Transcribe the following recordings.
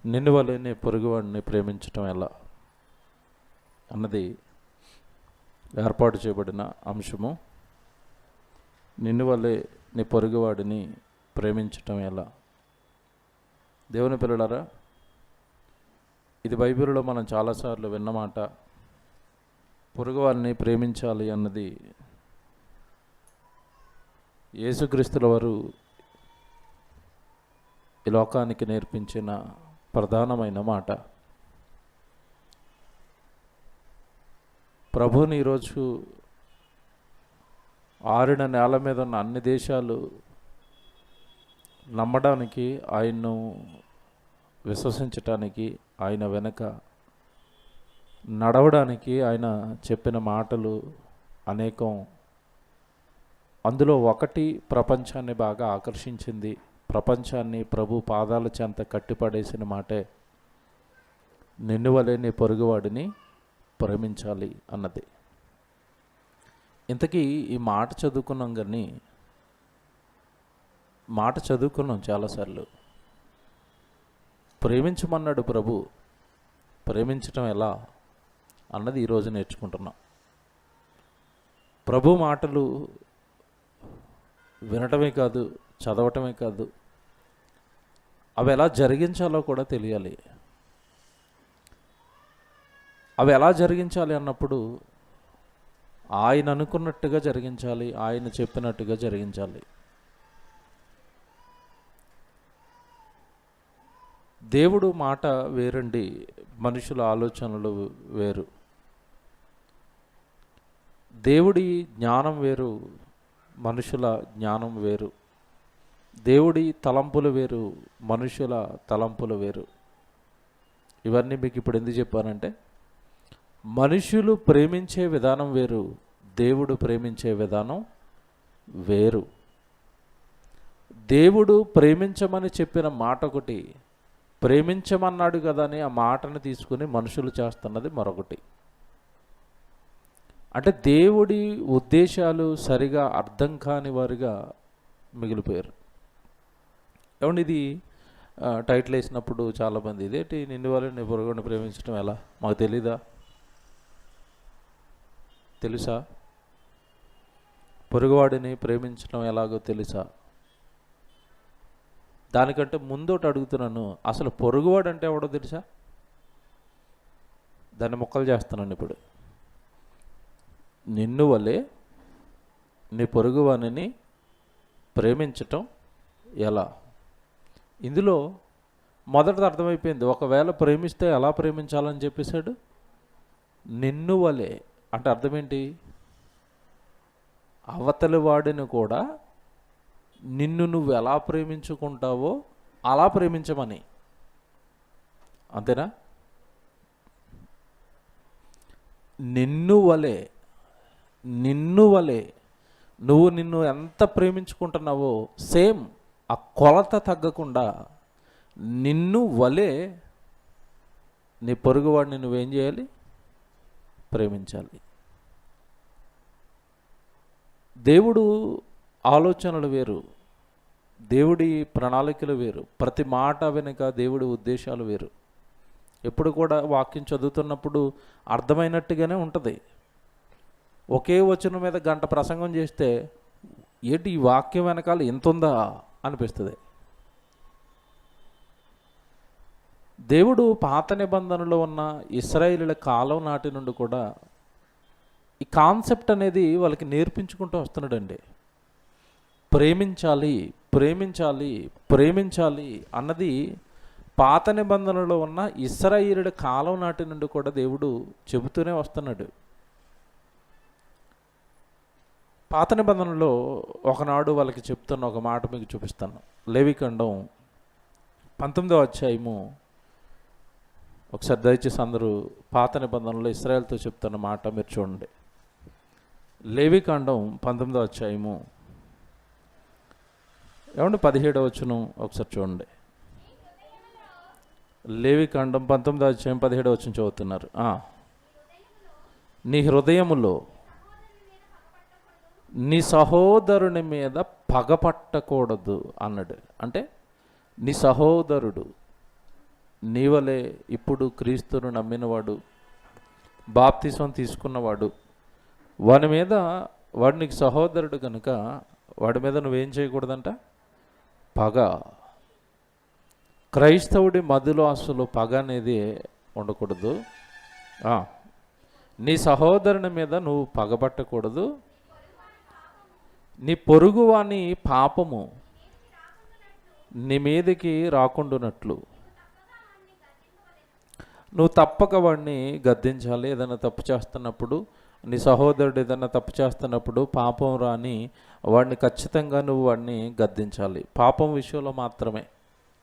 నిన్ను వలె నీ పొరుగువాడిని ప్రేమించటం ఎలా అన్నది ఏర్పాటు చేయబడిన అంశము. నిన్ను వలె నీ పొరుగువాడిని ప్రేమించటం ఎలా? దేవుని పిల్లలారా, ఇది బైబిల్లో మనం చాలాసార్లు విన్నమాట. పొరుగువారిని ప్రేమించాలి అన్నది యేసుక్రీస్తుల వారు ఈ లోకానికి నేర్పించిన ప్రధానమైన మాట. ప్రభుని ఈరోజు ఆరిన నేల మీద ఉన్న అన్ని దేశాలు నమ్మడానికి, ఆయన్ను విశ్వసించటానికి, ఆయన వెనుక నడవడానికి ఆయన చెప్పిన మాటలు అనేకం. అందులో ఒకటి ప్రపంచాన్ని బాగా ఆకర్షించింది. ప్రపంచాన్ని ప్రభు పాదాల చెంత కట్టిపడేసిన మాటే నిన్ను వలె నీ పొరుగువాడిని ప్రేమించాలి అన్నది. ఇంతకీ ఈ మాట చదువుకున్నాం, కానీ మాట చదువుకున్నాం చాలాసార్లు. ప్రేమించమన్నాడు ప్రభు, ప్రేమించటం ఎలా అన్నది ఈరోజు నేర్చుకుంటున్నాం. ప్రభు మాటలు వినటమే కాదు, చదవటమే కాదు, అవి ఎలా జరిగించాలో కూడా తెలియాలి. అవి ఎలా జరిగించాలి అన్నప్పుడు ఆయన అనుకున్నట్టుగా జరిగించాలి, ఆయన చెప్పినట్టుగా జరిగించాలి. దేవుడు మాట వేరండి, మనుషుల ఆలోచనలు వేరు. దేవుడి జ్ఞానం వేరు, మనుషుల జ్ఞానం వేరు. దేవుడి తలంపులు వేరు, మనుషుల తలంపులు వేరు. ఇవన్నీ మీకు ఇప్పుడు ఎందుకు చెప్పానంటే, మనుషులు ప్రేమించే విధానం వేరు, దేవుడు ప్రేమించే విధానం వేరు. దేవుడు ప్రేమించమని చెప్పిన మాట ఒకటి, ప్రేమించమన్నాడు కదా అని ఆ మాటను తీసుకుని మనుషులు చేస్తున్నది మరొకటి. అంటే దేవుడి ఉద్దేశాలు సరిగా అర్థం కాని వారుగా మిగిలిపోయారు. ఏమండి, ఇది టైటిల్ వేసినప్పుడు చాలామంది ఇదేంటి నిన్ను వలె నీ పొరుగువాడిని ప్రేమించడం ఎలా, మాకు తెలీదా? తెలుసా? పొరుగువాడిని ప్రేమించడం ఎలాగో తెలుసా? దానికంటే ముందోటి అడుగుతున్నాను, అసలు పొరుగువాడు అంటే ఎవడో తెలుసా? దాన్ని ముక్కలు చేస్తున్నాను ఇప్పుడు. నిన్ను వలె నీ పొరుగువాడిని ప్రేమించటం ఎలా? ఇందులో మొదటిది అర్థమైపోయింది. ఒకవేళ ప్రేమిస్తే ఎలా ప్రేమించాలని చెప్పేశాడు? నిన్ను వలె అంటే అర్థం ఏంటి? అవతలి వాడిని కూడా నిన్ను నువ్వు ఎలా ప్రేమించుకుంటావో అలా ప్రేమించమని. అంతేనా? నిన్ను వలె, నిన్ను వలె నువ్వు నిన్ను ఎంత ప్రేమించుకుంటున్నావో సేమ్ ఆ కొలత తగ్గకుండా నిన్ను వలె నీ పొరుగువాడిని నువ్వేం చేయాలి? ప్రేమించాలి. దేవుడు ఆలోచనలు వేరు, దేవుడి ప్రణాళికలు వేరు, ప్రతి మాట వెనుక దేవుడి ఉద్దేశాలు వేరు. ఎప్పుడు కూడా వాక్యం చదువుతున్నప్పుడు అర్థమైనట్టుగానే ఉంటుంది. ఒకే వచనం మీద గంట ప్రసంగం చేస్తే ఏంటి ఈ వాక్యం వెనకాల ఎంత ఉందా అనిపిస్తుంది. దేవుడు పాత నిబంధనలో ఉన్న ఇశ్రాయేలీయుల కాలం నాటి నుండి కూడా ఈ కాన్సెప్ట్ అనేది వాళ్ళకి నేర్పించుకుంటూ వస్తున్నాడండి. ప్రేమించాలి, ప్రేమించాలి, ప్రేమించాలి అన్నది పాత నిబంధనలో ఉన్న ఇశ్రాయేలీయుల కాలం నాటి నుండి కూడా దేవుడు చెబుతూనే వస్తున్నాడు. పాత నిబంధనలో ఒకనాడు వాళ్ళకి చెప్తున్న ఒక మాట మీకు చూపిస్తాను. లేవికాండం 19వ అధ్యాయము. ఒకసారి దయచేసి అందరూ పాత నిబంధనలో ఇశ్రాయేలుతో చెప్తున్న మాట మీరు చూడండి. లేవికాండం 19వ అధ్యాయము ఏమండి 17వ వచనం ఒకసారి చూడండి. లేవికాండం 19వ అధ్యాయం 17వ వచనం చదువుతున్నారు. నీ హృదయములో నీ సహోదరుని మీద పగపట్టకూడదు అన్నాడు. అంటే నీ సహోదరుడు, నీవలే ఇప్పుడు క్రీస్తును నమ్మినవాడు, బాప్తిసం తీసుకున్నవాడు, వాడు నీకు సహోదరుడు కనుక వాడి మీద నువ్వేం చేయకూడదంట? పగ. క్రైస్తవుడి మదిలో అసలు పగ అనేది ఉండకూడదు. నీ సహోదరుని మీద నువ్వు పగబట్టకూడదు. నీ పొరుగువాని పాపము నీ మీదకి రాకుండానట్లు నువ్వు తప్పక వాడిని గద్దించాలి. ఏదైనా తప్పు చేస్తున్నప్పుడు, నీ సహోదరుడు ఏదైనా తప్పు చేస్తున్నప్పుడు పాపం రాని వాడిని ఖచ్చితంగా నువ్వు వాడిని గద్దించాలి. పాపం విషయంలో మాత్రమే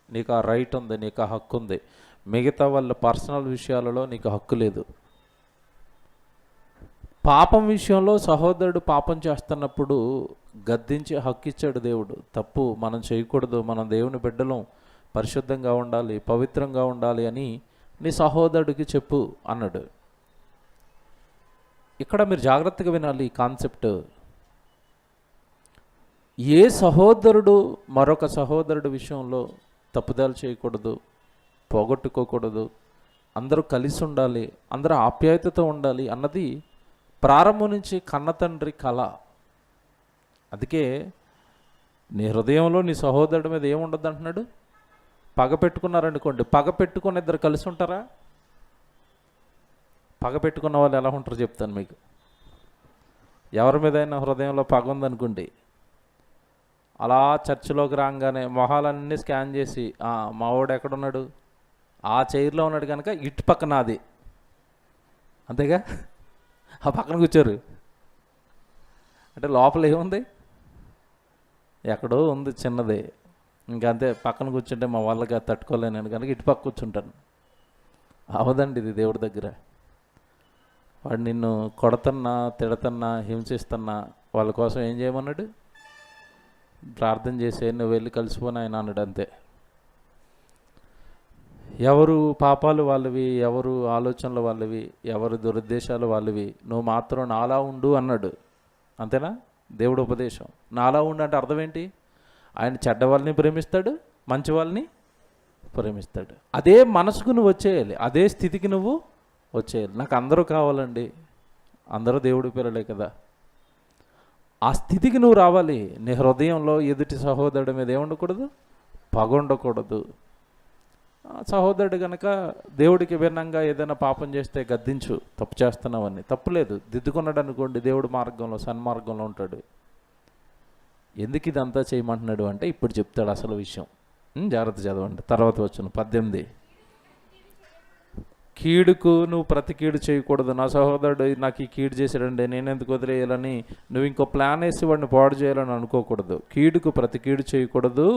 నీకు ఆ రైట్ ఉంది, నీకు ఆ హక్కు ఉంది. మిగతా వాళ్ళ పర్సనల్ విషయాలలో నీకు హక్కు లేదు. పాపం విషయంలో సహోదరుడు పాపం చేస్తున్నప్పుడు గద్దించి హక్కు ఇచ్చాడు దేవుడు. తప్పు మనం చేయకూడదు, మనం దేవుని బిడ్డలం, పరిశుద్ధంగా ఉండాలి, పవిత్రంగా ఉండాలి అని నీ సహోదరుడికి చెప్పు అన్నాడు. ఇక్కడ మీరు జాగ్రత్తగా వినాలి ఈ కాన్సెప్ట్. ఏ సహోదరుడు మరొక సహోదరుడి విషయంలో తప్పుదాలు చేయకూడదు, పోగొట్టుకోకూడదు, అందరూ కలిసి ఉండాలి, అందరూ ఆప్యాయతతో ఉండాలి అన్నది ప్రారంభం నుంచి కన్న తండ్రి కళ. అందుకే నీ హృదయంలో నీ సహోదరుడి మీద ఏముండదు అంటున్నాడు? పగ పెట్టుకున్నారనుకోండి, పగ పెట్టుకుని ఇద్దరు కలిసి ఉంటారా? పగ పెట్టుకున్న వాళ్ళు ఎలా ఉంటారో చెప్తాను మీకు. ఎవరి మీద అయినా హృదయంలో పగ ఉందనుకోండి, అలా చర్చిలోకి రాగానే మొహాలన్నీ స్కాన్ చేసి మావాడు ఎక్కడున్నాడు, ఆ చైర్లో ఉన్నాడు కనుక ఇటు పక్కన అది, అంతేగా, ఆ పక్కన కూర్చోరు. అంటే లోపల ఏముంది? ఎక్కడో ఉంది చిన్నది, ఇంకంతే. పక్కన కూర్చుంటే మా వాళ్ళకి తట్టుకోలేను కనుక ఇటు పక్క కూర్చుంటాను. అవదండి ఇది దేవుడి దగ్గర. వాడు నిన్ను కొడతన్నా, తిడతన్నా, హింసిస్తున్నా వాళ్ళ కోసం ఏం చేయమన్నాడు? ప్రార్థన చేసే, నువ్వు వెళ్ళి కలిసిపోని ఆయన అన్నాడు. అంతే. ఎవరు పాపాలు వాళ్ళవి, ఎవరు ఆలోచనలు వాళ్ళవి, ఎవరు దురుద్దేశాలు వాళ్ళవి, నువ్వు మాత్రం నాలా ఉండు అన్నాడు. అంతేనా? దేవుడు ఉపదేశం. నాలా ఉండు అంటే అర్థం ఏంటి? ఆయన చెడ్డ వాళ్ళని ప్రేమిస్తాడు, మంచి వాళ్ళని ప్రేమిస్తాడు. అదే మనసుకు నువ్వు వచ్చేయాలి, అదే స్థితికి నువ్వు వచ్చేయాలి. నాకు అందరూ కావాలండి, అందరూ దేవుడి పిల్లలే కదా. ఆ స్థితికి నువ్వు రావాలి. నీ హృదయంలో ఎదుటి సహోదరుడి మీద ఏముండకూడదు? పగ ఉండకూడదు. సహోదరుడు కనుక దేవుడికి భిన్నంగా ఏదైనా పాపం చేస్తే గద్దించు, తప్పు చేస్తున్నావని. తప్పులేదు, దిద్దుకున్నాడు అనుకోండి, దేవుడి మార్గంలో, సన్మార్గంలో ఉంటాడు. ఎందుకు ఇదంతా చేయమంటున్నాడు అంటే ఇప్పుడు చెప్తాడు అసలు విషయం. జాగ్రత్త చదవండి. తర్వాత వచ్చిన 18. కీడుకు నువ్వు ప్రతి కీడు చేయకూడదు. నా సహోదరుడు నాకు ఈ కీడు చేశాడండి, నేను ఎందుకు వదిలేయాలని నువ్వు ఇంకో ప్లాన్ వేసి వాడిని పాడు చేయాలని అనుకోకూడదు. కీడుకు ప్రతి కీడు చేయకూడదు.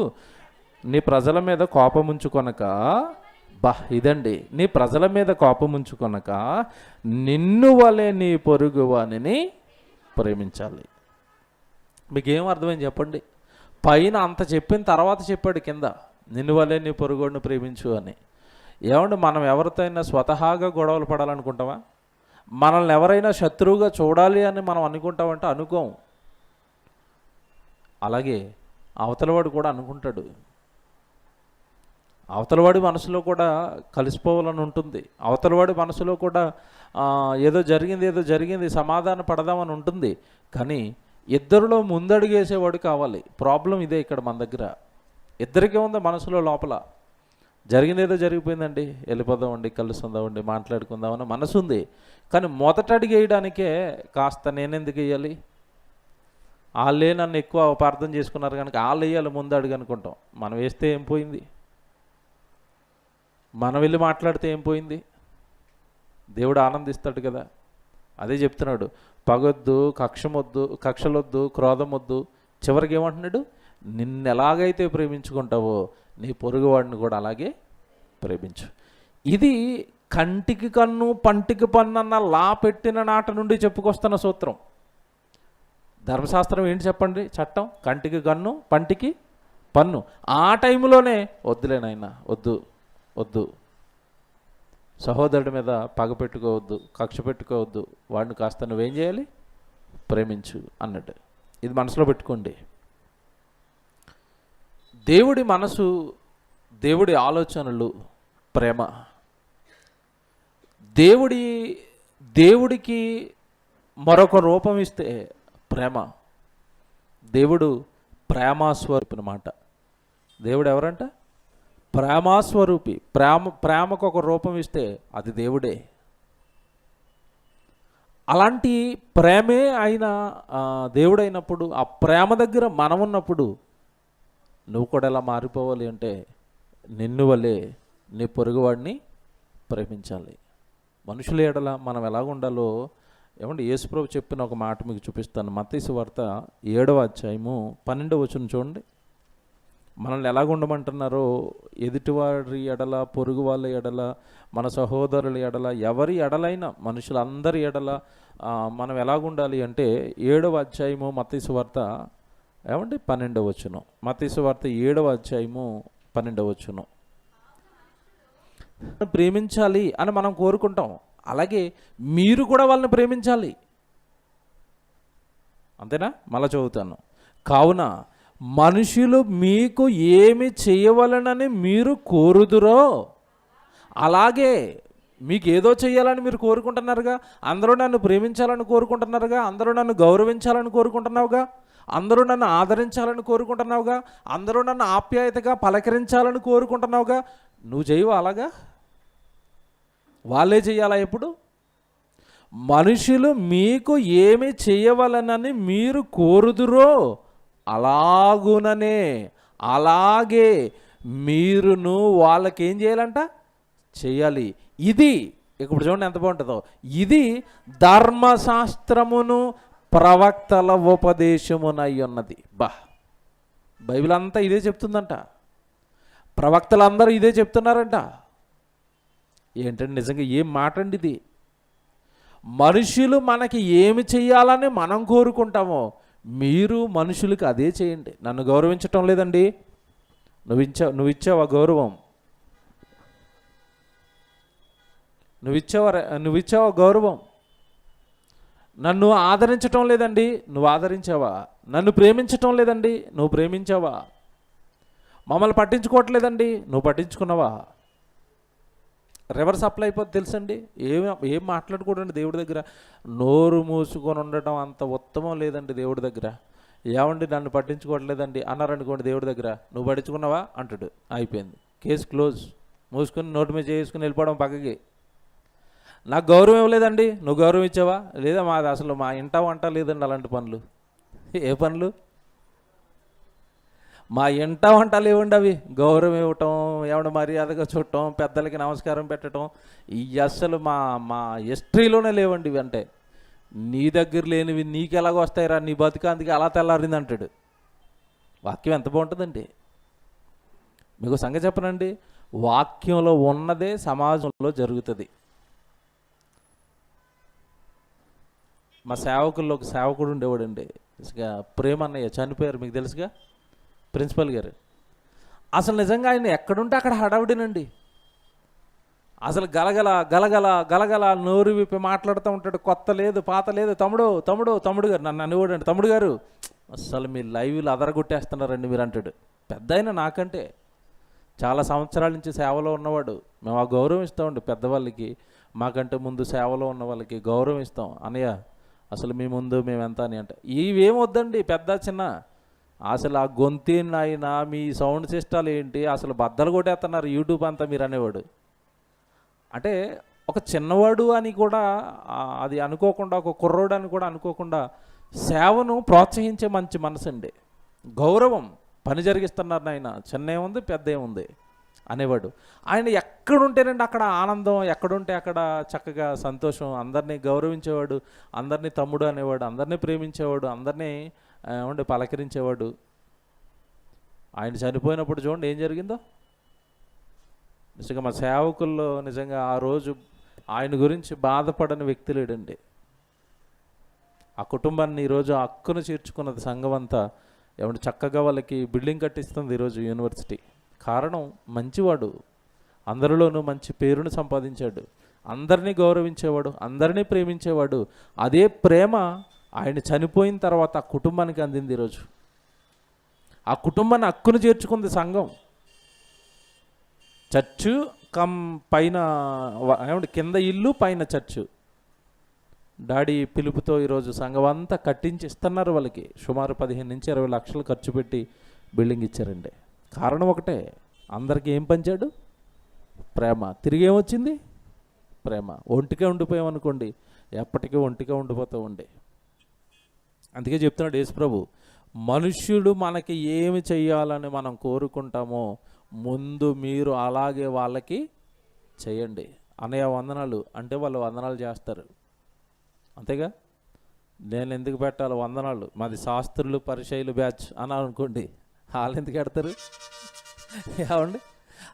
నీ ప్రజల మీద కోపం ఉంచుకొనక, ఇదండి, నీ ప్రజల మీద కోపం ఉంచుకొనక నిన్ను వలె నీ పొరుగు వానిని ప్రేమించాలి. మీకేం అర్థమైంది చెప్పండి? పైన అంత చెప్పిన తర్వాత చెప్పాడు కింద, నిన్ను వలె నీ పొరుగుడిని ప్రేమించు అని. ఏమంటే మనం ఎవరితో అయినా స్వతహాగా గొడవలు పడాలనుకుంటామా? మనల్ని ఎవరైనా శత్రువుగా చూడాలి అని మనం అనుకుంటామంటే అనుకోం. అలాగే అవతలవాడు కూడా అనుకుంటాడు. అవతలవాడి మనసులో కూడా కలిసిపోవాలని ఉంటుంది. అవతలవాడి మనసులో కూడా ఏదో జరిగింది సమాధాన పడదామని ఉంటుంది. కానీ ఇద్దరిలో ముందడుగేసేవాడు కావాలి. ప్రాబ్లం ఇదే ఇక్కడ మన దగ్గర. ఇద్దరికే ఉంది మనసులో లోపల. జరిగిందేదో జరిగిపోయిందండి, వెళ్ళిపోదామండి, కలుస్తుందామండి, మాట్లాడుకుందామని మనసు ఉంది. కానీ మొదట అడిగి వేయడానికే కాస్త నేనెందుకు వేయాలి, వాళ్ళే నన్ను ఎక్కువ అపార్థం చేసుకున్నారు కనుక వాళ్ళు వేయాలి ముందు అడుగు అనుకుంటాం. మనం వేస్తే ఏం పోయింది? మనం వెళ్ళి మాట్లాడితే ఏం పోయింది? దేవుడు ఆనందిస్తాడు కదా. అదే చెప్తున్నాడు, పగొద్దు, కక్షలొద్దు, క్రోధం వద్దు. చివరికి ఏమంటున్నాడు? నిన్ను ఎలాగైతే ప్రేమించుకుంటావో నీ పొరుగువాడిని కూడా అలాగే ప్రేమించు. ఇది కంటికి కన్ను పంటికి పన్ను అన్న లా పెట్టిన నాట నుండి చెప్పుకొస్తున్న సూత్రం. ధర్మశాస్త్రం ఏంటి చెప్పండి? చట్టం. కంటికి కన్ను పంటికి పన్ను. ఆ టైంలోనే వద్దులేనైనా, వద్దు, సహోదరుడి మీద పగ పెట్టుకోవద్దు, కక్ష పెట్టుకోవద్దు, వాడిని కాస్త నువ్వేం చేయాలి? ప్రేమించు అన్నట్టు. ఇది మనసులో పెట్టుకోండి. దేవుడి మనసు, దేవుడి ఆలోచనలు ప్రేమ. దేవుడికి మరొక రూపం ఇస్తే ప్రేమ. దేవుడు ప్రేమాస్వరూపి అన్నమాట. దేవుడు ఎవరంట? ప్రేమాస్వరూపి. ప్రేమకు ఒక రూపం ఇస్తే అది దేవుడే. అలాంటి ప్రేమే అయిన దేవుడైనప్పుడు, ఆ ప్రేమ దగ్గర మనం ఉన్నప్పుడు నువ్వు కూడా ఎలా మారిపోవాలి అంటే, నిన్ను వలే నీ పొరుగువాడిని ప్రేమించాలి. మనుషుల ఎడల మనం ఎలాగ ఉండాలో ఏమంటే యేసుప్రభు చెప్పిన ఒక మాట మీకు చూపిస్తాను. మత్తయి సువార్త 7వ అధ్యాయము 12వ వచనం చూడండి. మనల్ని ఎలాగ ఉండమంటున్నారో, ఎదుటివారి ఎడల, పొరుగు వాళ్ళ ఎడల, మన సహోదరుల ఎడల, ఎవరి ఎడలైనా మనుషులందరి ఎడల మనం ఎలాగుండాలి అంటే 7వ అధ్యాయము మత్తయి సువార్త ఏమంటే 12వ వచనం. మత్తయి సువార్త 7వ అధ్యాయము 12వ వచనం. ప్రేమించాలి అని మనం కోరుకుంటాం. అలాగే మీరు కూడా వాళ్ళని ప్రేమించాలి. అంతేనా? మళ్ళా చదువుతాను. కావున మనుషులు మీకు ఏమి చేయవలనని మీరు కోరుదురో అలాగే మీకు ఏదో చేయాలని మీరు కోరుకుంటున్నారుగా. అందరూ నన్ను ప్రేమించాలని కోరుకుంటున్నారుగా, అందరూ నన్ను గౌరవించాలని కోరుకుంటున్నావుగా, అందరూ నన్ను ఆదరించాలని కోరుకుంటున్నావుగా, అందరూ నన్ను ఆప్యాయతగా పలకరించాలని కోరుకుంటున్నావుగా. నువ్వు చేయవా అలాగా? వాళ్ళే చేయాలా? ఎప్పుడు? మనుషులు మీకు ఏమి చేయవలనని మీరు కోరుదురో అలాగే మీరును వాళ్ళకి ఏం చేయాలంట? చేయాలి. ఇది ఇప్పుడు చూడండి ఎంత బాగుంటుందో. ఇది ధర్మశాస్త్రమును ప్రవక్తల ఉపదేశమునై ఉన్నది. బైబిల్ అంతా ఇదే చెప్తుందంట. ప్రవక్తలందరూ ఇదే చెప్తున్నారంట. ఏంటంటే నిజంగా ఏం మాట అండి ఇది? మనుషులు మనకి ఏమి చేయాలని మనం కోరుకుంటామో మీరు మనుషులకి అదే చేయండి. నన్ను గౌరవించటం లేదండి, నువ్వు ఇచ్చావా గౌరవం? నువ్వు ఇచ్చావా గౌరవం? నన్ను ఆదరించటం లేదండి, నువ్వు ఆదరించావా? నన్ను ప్రేమించటం లేదండి, నువ్వు ప్రేమించావా? మమ్మల్ని పట్టించుకోవట్లేదండి, నువ్వు పట్టించుకున్నావా? రివర్స్ అప్లై అయిపోతుంది తెలుసండి. ఏం మాట్లాడుకోడండి దేవుడి దగ్గర. నోరు మూసుకొని ఉండటం అంత ఉత్తమం లేదండి దేవుడి దగ్గర. ఏమండి నన్ను పట్టించుకోవట్లేదండి అన్నారనుకోండి దేవుడి దగ్గర, నువ్వు పట్టించుకున్నావా అంటాడు. అయిపోయింది, కేసు క్లోజ్. మూసుకొని నోటి మీద చేసుకుని వెళ్ళిపోవడం పక్కకి. నాకు గౌరవం ఇవ్వలేదండి, నువ్వు గౌరవం ఇచ్చావా? లేదా మాది అసలు మా ఇంట వంట లేదండి అలాంటి పనులు. ఏ పనులు? మా ఇంట వంట లేవండి అవి. గౌరవం ఇవ్వటం, ఏమన్నా మర్యాదగా చూడటం, పెద్దలకి నమస్కారం పెట్టడం, ఈ అస్సలు మా హిస్టరీలోనే లేవండి ఇవి. అంటే నీ దగ్గర లేనివి నీకు ఎలాగ వస్తాయిరా, నీ బతుకు అందుకే అలా తెల్లారింది అంటాడు. వాక్యం ఎంత బాగుంటుందండి. మీకు సంగతి చెప్పనండి, వాక్యంలో ఉన్నదే సమాజంలో జరుగుతుంది. మా సేవకుల్లో ఒక సేవకుడు ఉండేవాడండి, ప్రేమన్నయ్య, చనిపోయారు, మీకు తెలుసుగా, ప్రిన్సిపల్ గారు. అసలు నిజంగా ఆయన ఎక్కడుంటే అక్కడ హడావుడినండి. అసలు గలగల గలగల గలగల నోరు విప్పి మాట్లాడుతూ ఉంటాడు. కొత్త లేదు, పాత లేదు. తమ్ముడు గారు నన్ను అనేవాడండి. తమ్ముడు గారు అసలు మీ లైవ్లు అదరగొట్టేస్తున్నారండి మీరు అంటాడు. పెద్ద అయినా నాకంటే చాలా సంవత్సరాల నుంచి సేవలో ఉన్నవాడు. మేము ఆ గౌరవం ఇస్తామండి పెద్దవాళ్ళకి. మాకంటే ముందు సేవలో ఉన్న వాళ్ళకి గౌరవం ఇస్తాం. అన్నయ్య అసలు మీ ముందు మేము ఎంత అని అంటే, ఇవేమొద్దండి పెద్ద చిన్న. అసలు ఆ గొంతేనైనా మీ సౌండ్ సిస్టాలు ఏంటి, అసలు బద్దలు కొట్టేస్తున్నారు యూట్యూబ్ అంతా మీరు అనేవాడు. అంటే ఒక చిన్నవాడు అని కూడా అది అనుకోకుండా, ఒక కుర్రోడు అని కూడా అనుకోకుండా సేవను ప్రోత్సహించే మంచి మనసు అండి. గౌరవం, పని జరిగిస్తున్నారు నాయన, చిన్న ఏముంది పెద్ద ఏముంది అనేవాడు. ఆయన ఎక్కడుంటేనండి అక్కడ ఆనందం, ఎక్కడుంటే అక్కడ చక్కగా సంతోషం. అందరినీ గౌరవించేవాడు, అందరినీ తమ్ముడు అనేవాడు, అందరినీ ప్రేమించేవాడు, అందరినీ ఏమంటే పలకరించేవాడు. ఆయన చనిపోయినప్పుడు చూడండి ఏం జరిగిందో. నిజంగా మా సేవకుల్లో నిజంగా ఆ రోజు ఆయన గురించి బాధపడని వ్యక్తి లేడండి. ఆ కుటుంబాన్ని ఈరోజు హక్కును చేర్చుకున్నది సంఘం అంతా. ఏమంటే చక్కగా వాళ్ళకి బిల్డింగ్ కట్టిస్తుంది ఈరోజు యూనివర్సిటీ. కారణం మంచివాడు, అందరిలోనూ మంచి పేరును సంపాదించాడు, అందరినీ గౌరవించేవాడు, అందరినీ ప్రేమించేవాడు. అదే ప్రేమ ఆయన చనిపోయిన తర్వాత ఆ కుటుంబానికి అందింది. ఈరోజు ఆ కుటుంబాన్ని హక్కును చేర్చుకుంది సంఘం. చర్చు పైన ఏమంటే కింద ఇల్లు పైన చర్చు. డాడీ పిలుపుతో ఈరోజు సంఘం అంతా కట్టించి ఇస్తున్నారు. వాళ్ళకి సుమారు 15 నుంచి 20 లక్షలు ఖర్చు పెట్టి బిల్డింగ్ ఇచ్చారండి. కారణం ఒకటే, అందరికీ ఏం పంచాడు? ప్రేమ. తిరిగి ఏమొచ్చింది? ప్రేమ. ఒంటికే ఉండిపోయామనుకోండి, ఎప్పటికీ ఒంటికే ఉండిపోతూ ఉండే. అందుకే చెప్తున్నాడు యేసుప్రభు, మనుష్యుడు మనకి ఏమి చెయ్యాలని మనం కోరుకుంటామో ముందు మీరు అలాగే వాళ్ళకి చేయండి. అన్నయ్య వందనాలు అంటే వాళ్ళు వందనాలు చేస్తారు, అంతేగా. నేను ఎందుకు పెట్టాలి వందనాలు, మాది శాస్త్రులు పరిచయులు బ్యాచ్ అని అనుకోండి, వాళ్ళు ఎందుకు పెడతారు? ఏమండి,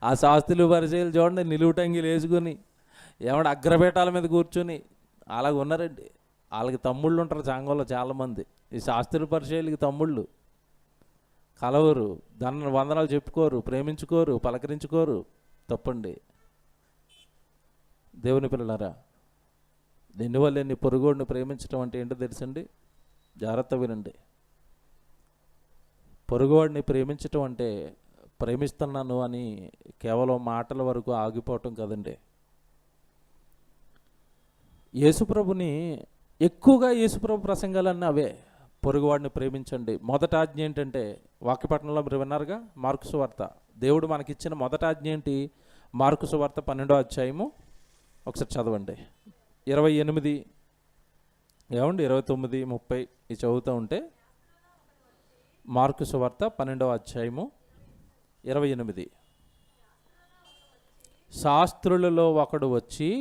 ఆ శాస్త్రులు పరిచయులు చూడండి, నిలువుటంగిలు వేసుకొని ఏమంటే అగ్రపీఠాల మీద కూర్చొని అలాగ ఉన్నారండి. వాళ్ళకి తమ్ముళ్ళు ఉంటారు సంఘంలో చాలామంది. ఈ శాస్త్రుల పరిచయులకి తమ్ముళ్ళు కలవరు, దాన్ని వందనాలు చెప్పుకోరు, ప్రేమించుకోరు, పలకరించుకోరు. తప్పండి. దేవుని పిల్లలారా, దీనివల్ల నీ పొరుగోడిని ప్రేమించడం అంటే ఏంటో తెలుసండి? జాగ్రత్త వినండి. పొరుగువాడిని ప్రేమించటం అంటే ప్రేమిస్తున్నాను అని కేవలం మాటల వరకు ఆగిపోవటం కదండి. యేసుప్రభుని ఎక్కువగా యేసుప్రభు ప్రసంగాలన్నీ అవే, పొరుగువాడిని ప్రేమించండి. మొదటి ఆజ్ఞ ఏంటంటే, వాక్యపట్నంలో మీరు విన్నారుగా, మార్కు సువార్త. దేవుడు మనకిచ్చిన మొదటి ఆజ్ఞ ఏంటి? మార్కు సువార్త 12వ అధ్యాయము ఒకసారి చదవండి. 28 ఏమండి 29, 30 ఇది చదువుతూ ఉంటే, మార్కు సువార్త 12వ అధ్యాయము 28. శాస్త్రులలో ఒకడు వచ్చి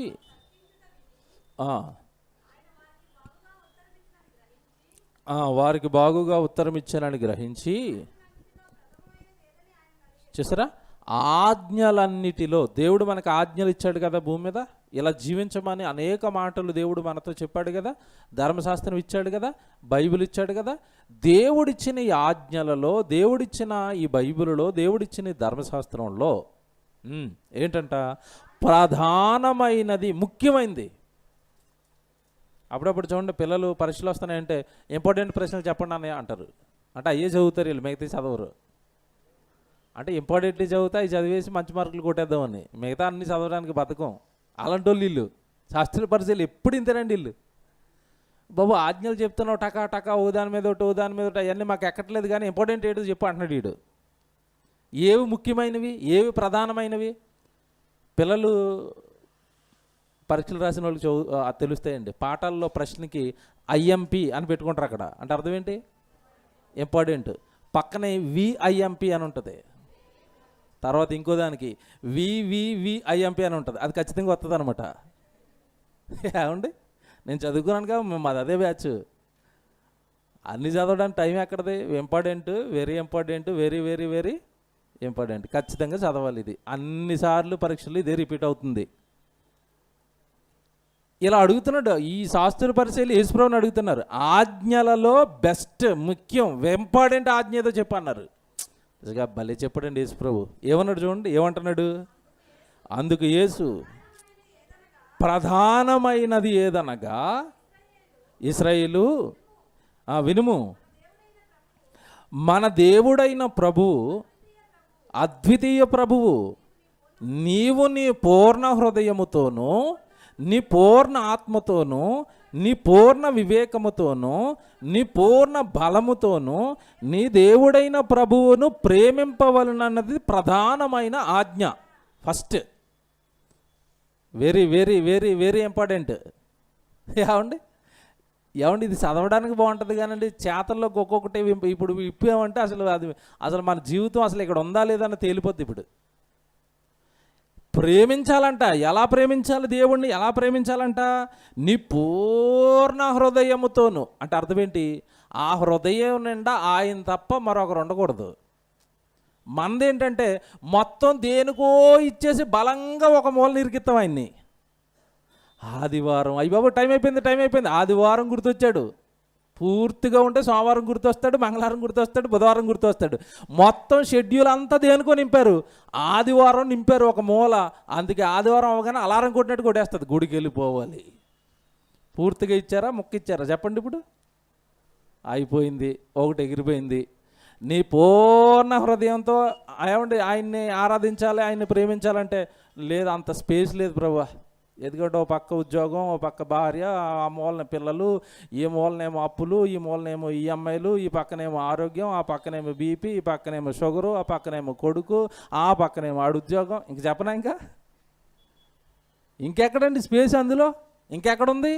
వారికి బాగుగా ఉత్తరం ఇచ్చానని గ్రహించి, చూసారా, ఆజ్ఞలన్నిటిలో దేవుడు మనకు ఆజ్ఞలు ఇచ్చాడు కదా, భూమి మీద ఇలా జీవించమని అనేక మాటలు దేవుడు మనతో చెప్పాడు కదా, ధర్మశాస్త్రం ఇచ్చాడు కదా, బైబిల్ ఇచ్చాడు కదా. దేవుడిచ్చిన ఈ ఆజ్ఞలలో, దేవుడిచ్చిన ఈ బైబిల్లో, దేవుడిచ్చిన ఈ ధర్మశాస్త్రంలో ఏంటంట? ప్రధానమైనది, ముఖ్యమైనది. అప్పుడప్పుడు చూడండి, పిల్లలు పరీక్షలు వస్తున్నాయంటే ఇంపార్టెంట్ ప్రశ్నలు చెప్పండి అని అంటారు. అంటే అయ్యే చదువుతారు వీళ్ళు, మిగతా చదవరు. అంటే ఇంపార్టెంట్లీ చదివితే అవి చదివేసి మంచి మార్కులు కొట్టేద్దామని, మిగతా అన్ని చదవడానికి బతకం. అలాంటి వాళ్ళు వీళ్ళు. శాస్త్రీయ పరిచయాలు ఎప్పుడు ఇంతేనండి వీళ్ళు. బాబు ఆజ్ఞలు చెప్తున్నావు టకా టకా, ఓ దాని మీద ఒకటి, ఓ దాని మీద ఒకటి, అవన్నీ మాకు ఎక్కట్లేదు, కానీ ఇంపార్టెంట్ ఏంటో చెప్పు అంటున్నాడు వీడు. ఏవి ముఖ్యమైనవి, ఏవి ప్రధానమైనవి? పిల్లలు పరీక్షలు రాసిన వాళ్ళకి తెలుస్తాయండి. పాఠాల్లో ప్రశ్నకి ఐఎంపి అని పెట్టుకుంటారు అక్కడ. అంటే అర్థం ఏంటి? ఇంపార్టెంట్. పక్కనే విఐఎంపి అని ఉంటుంది. తర్వాత ఇంకో దానికి వివివిఐఎంపి అని ఉంటుంది. అది ఖచ్చితంగా వస్తుంది అనమాట. ఏమండి, నేను చదువుకున్నాను కదా, మాది అదే బ్యాచ్. అన్నీ చదవడానికి టైం ఎక్కడది? Important, very important, very very very important. ఖచ్చితంగా చదవాలి. ఇది అన్నిసార్లు పరీక్షలు ఇదే రిపీట్ అవుతుంది. ఇలా అడుగుతున్నాడు ఈ శాస్త్ర పరిచయాలు, యేసుప్రభుని అడుగుతున్నారు. ఆజ్ఞలలో బెస్ట్, ముఖ్యం, ఇంపార్టెంట్ ఆజ్ఞ ఏదో చెప్పన్నారు. నిజంగా భలే చెప్పాడండి యేసుప్రభు. ఏమన్నాడు చూడండి, ఏమంటున్నాడు? అందుకు యేసు, ప్రధానమైనది ఏదనగా, ఇశ్రాయేలు వినుము, మన దేవుడైన ప్రభువు, అద్వితీయ ప్రభువు, నీవు నీ పూర్ణ హృదయముతోనూ, నీ పూర్ణ ఆత్మతోనూ, నీ పూర్ణ వివేకముతోనూ, నీ పూర్ణ బలముతోనూ నీ దేవుడైన ప్రభువును ప్రేమింపవలనన్నది ప్రధానమైన ఆజ్ఞ. First, very very very very important. ఏమండి, ఇది చదవడానికి బాగుంటుంది కానండి, చేతల్లో ఒక్కొక్కటి ఇప్పుడు ఇప్పామంటే అసలు మన జీవితం అసలు ఇక్కడ ఉందా లేదన్న తేలిపోద్ది. ఇప్పుడు ప్రేమించాలంట. ఎలా ప్రేమించాలి? దేవుణ్ణి ఎలా ప్రేమించాలంట? నీ పూర్ణ హృదయముతోను. అంటే అర్థం ఏంటి? ఆ హృదయం నిండా ఆయన తప్ప మరొకరు ఉండకూడదు. మనదేంటంటే మొత్తం దేనికో ఇచ్చేసి బలంగా ఒక మూల నిరికిస్తాం ఆయన్ని. ఆదివారం బాబు టైం అయిపోయింది, ఆదివారం గుర్తొచ్చాడు. పూర్తిగా ఉంటే సోమవారం గుర్తొస్తాడు, మంగళవారం గుర్తొస్తాడు, బుధవారం గుర్తొస్తాడు. మొత్తం షెడ్యూల్ అంతా దేనికో నింపారు, ఆదివారం నింపారు ఒక మూల. అందుకే ఆదివారం అవగానే అలారం కొట్టినట్టు కొట్టేస్తుంది, గుడికి వెళ్ళిపోవాలి. పూర్తిగా ఇచ్చారా, ముక్క ఇచ్చారా చెప్పండి? ఇప్పుడు అయిపోయింది, ఒకటి ఎగిరిపోయింది. నీ పూర్ణ హృదయంతో ఏమండి ఆయన్ని ఆరాధించాలి, ఆయన్ని ప్రేమించాలంటే లేదు, అంత స్పేస్ లేదు ప్రభువా. ఎందుకంటే ఓ పక్క ఉద్యోగం, ఓ పక్క భార్య, ఆ మూలన పిల్లలు, ఈ మూలనేమో అప్పులు, ఈ మూలనేమో ఈఎంఐలు, ఈ పక్కనేమో ఆరోగ్యం, ఆ పక్కనేమో బీపీ, ఈ పక్కనేమో షుగరు, ఆ పక్కనేమో కొడుకు, ఆ పక్కనేమో ఆడు ఉద్యోగం. ఇంక చెప్పనా? ఇంకెక్కడండి స్పేస్ అందులో? ఇంకెక్కడుంది?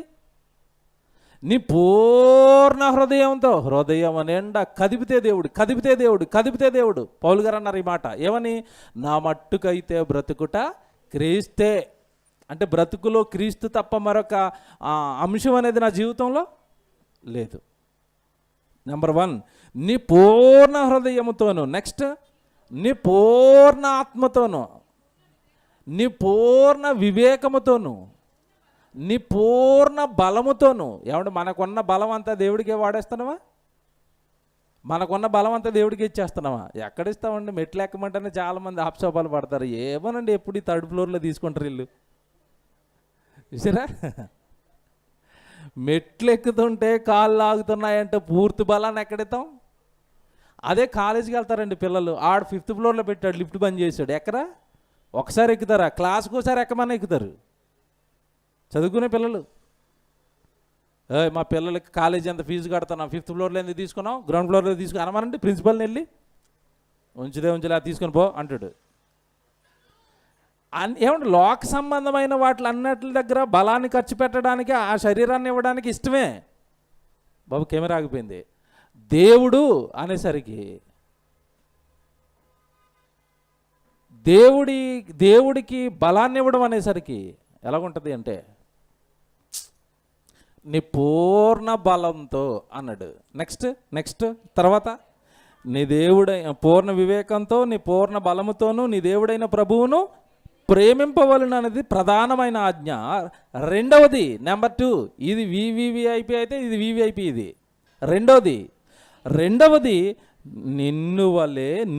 నీ పూర్ణ హృదయంతో, హృదయం నిండా కదిపితే దేవుడు, కదిపితే దేవుడు, కదిపితే దేవుడు. పౌలు గారు అన్నారు ఈ మాట ఏమని? నా మట్టుకైతే బ్రతుకుట క్రీస్తే. అంటే బ్రతుకులో క్రీస్తు తప్ప మరొక అంశం అనేది నా జీవితంలో లేదు. నెంబర్ 1, నీ పూర్ణ హృదయముతోను. నెక్స్ట్, నీ పూర్ణ ఆత్మతోను, నీ పూర్ణ వివేకముతోను, నీ పూర్ణ బలముతోను. ఏమంటే మనకున్న బలం అంతా దేవుడికే వాడేస్తున్నావా? మనకున్న బలం అంతా దేవుడికి ఇచ్చేస్తున్నావా? ఎక్కడిస్తామండి? మెట్లు ఎక్కమంటేనే చాలామంది ఆప్సోపాలు పడతారు. ఏమోనండి, ఎప్పుడు ఈ 3rd ఫ్లోర్లో తీసుకుంటారు ఇల్లు. చూసారా? మెట్లు ఎక్కుతుంటే కాళ్ళు ఆగుతున్నాయంటే పూర్తి బలాన్ని ఎక్కడెత్తాం? అదే కాలేజీకి వెళ్తారండి పిల్లలు, ఆడు 5th ఫ్లోర్లో పెట్టాడు, లిఫ్ట్ బంద్ చేశాడు, ఎక్కరా? ఒకసారి ఎక్కుతారా? క్లాస్కి ఒకసారి ఎక్కమని ఎక్కుతారు చదువుకునే పిల్లలు. మా పిల్లలకి కాలేజీ ఎంత ఫీజు కడుతున్నాం, 5th ఫ్లోర్లో ఎందుకు తీసుకున్నాం, గ్రౌండ్ ఫ్లోర్లో తీసుకుని అనమానండి ప్రిన్సిపల్ని వెళ్ళి. ఉంచులే తీసుకొని పో అంటాడు. ఏమంటే లోక సంబంధమైన వాటి అన్నిటి దగ్గర బలాన్ని ఖర్చు పెట్టడానికి, ఆ శరీరాన్ని ఇవ్వడానికి ఇష్టమే. బాబు కెమెరా ఆగిపోయింది. దేవుడు అనేసరికి దేవుడికి బలాన్ని ఇవ్వడం అనేసరికి ఎలాగుంటుంది అంటే, నీ పూర్ణ బలంతో అన్నాడు. నెక్స్ట్ తర్వాత, నీ దేవుడైన పూర్ణ వివేకంతో, నీ పూర్ణ బలముతోనూ నీ దేవుడైన ప్రభువును ప్రేమింపవలను అనేది ప్రధానమైన ఆజ్ఞ. రెండవది నెంబర్ 2, ఇది వివిఐపి అయితే ఇది వివిఐపి. ఇది రెండవది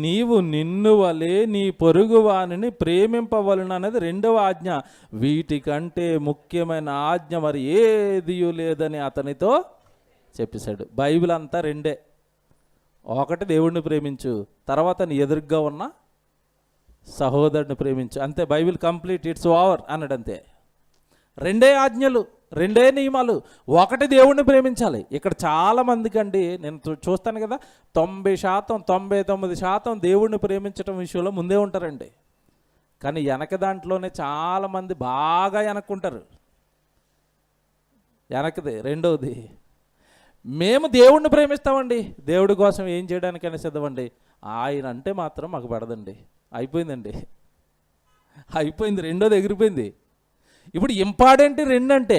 నీవు నిన్ను వలే నీ పొరుగువానిని ప్రేమింపవలను అనేది రెండవ ఆజ్ఞ. వీటికంటే ముఖ్యమైన ఆజ్ఞ మరి ఏది లేదని అతనితో చెప్పేశాడు. బైబిల్ అంతా రెండే. ఒకటి దేవుడిని ప్రేమించు, తర్వాత నీ ఎదురుగా ఉన్న సహోదరుని ప్రేమించు, అంతే. బైబిల్ కంప్లీట్, ఇట్స్ ఓవర్ అన్నాడు, అంతే. రెండే ఆజ్ఞలు, రెండే నియమాలు. ఒకటి దేవుణ్ణి ప్రేమించాలి. ఇక్కడ చాలామందికి అండి, నేను చూస్తాను కదా, 90%, 99% దేవుణ్ణి ప్రేమించడం విషయంలో ముందే ఉంటారండి. కానీ వెనక దాంట్లోనే చాలామంది బాగా వెనక్కుంటారు. వెనకది. రెండవది, మేము దేవుణ్ణి ప్రేమిస్తామండి, దేవుడి కోసం ఏం చేయడానికైనా సిద్ధమండి, ఆయన అంటే మాత్రం మాకు పడదండి. అయిపోయిందండి, అయిపోయింది. రెండోది ఎగిరిపోయింది. ఇప్పుడు ఇంపార్టెంట్ 2 అంటే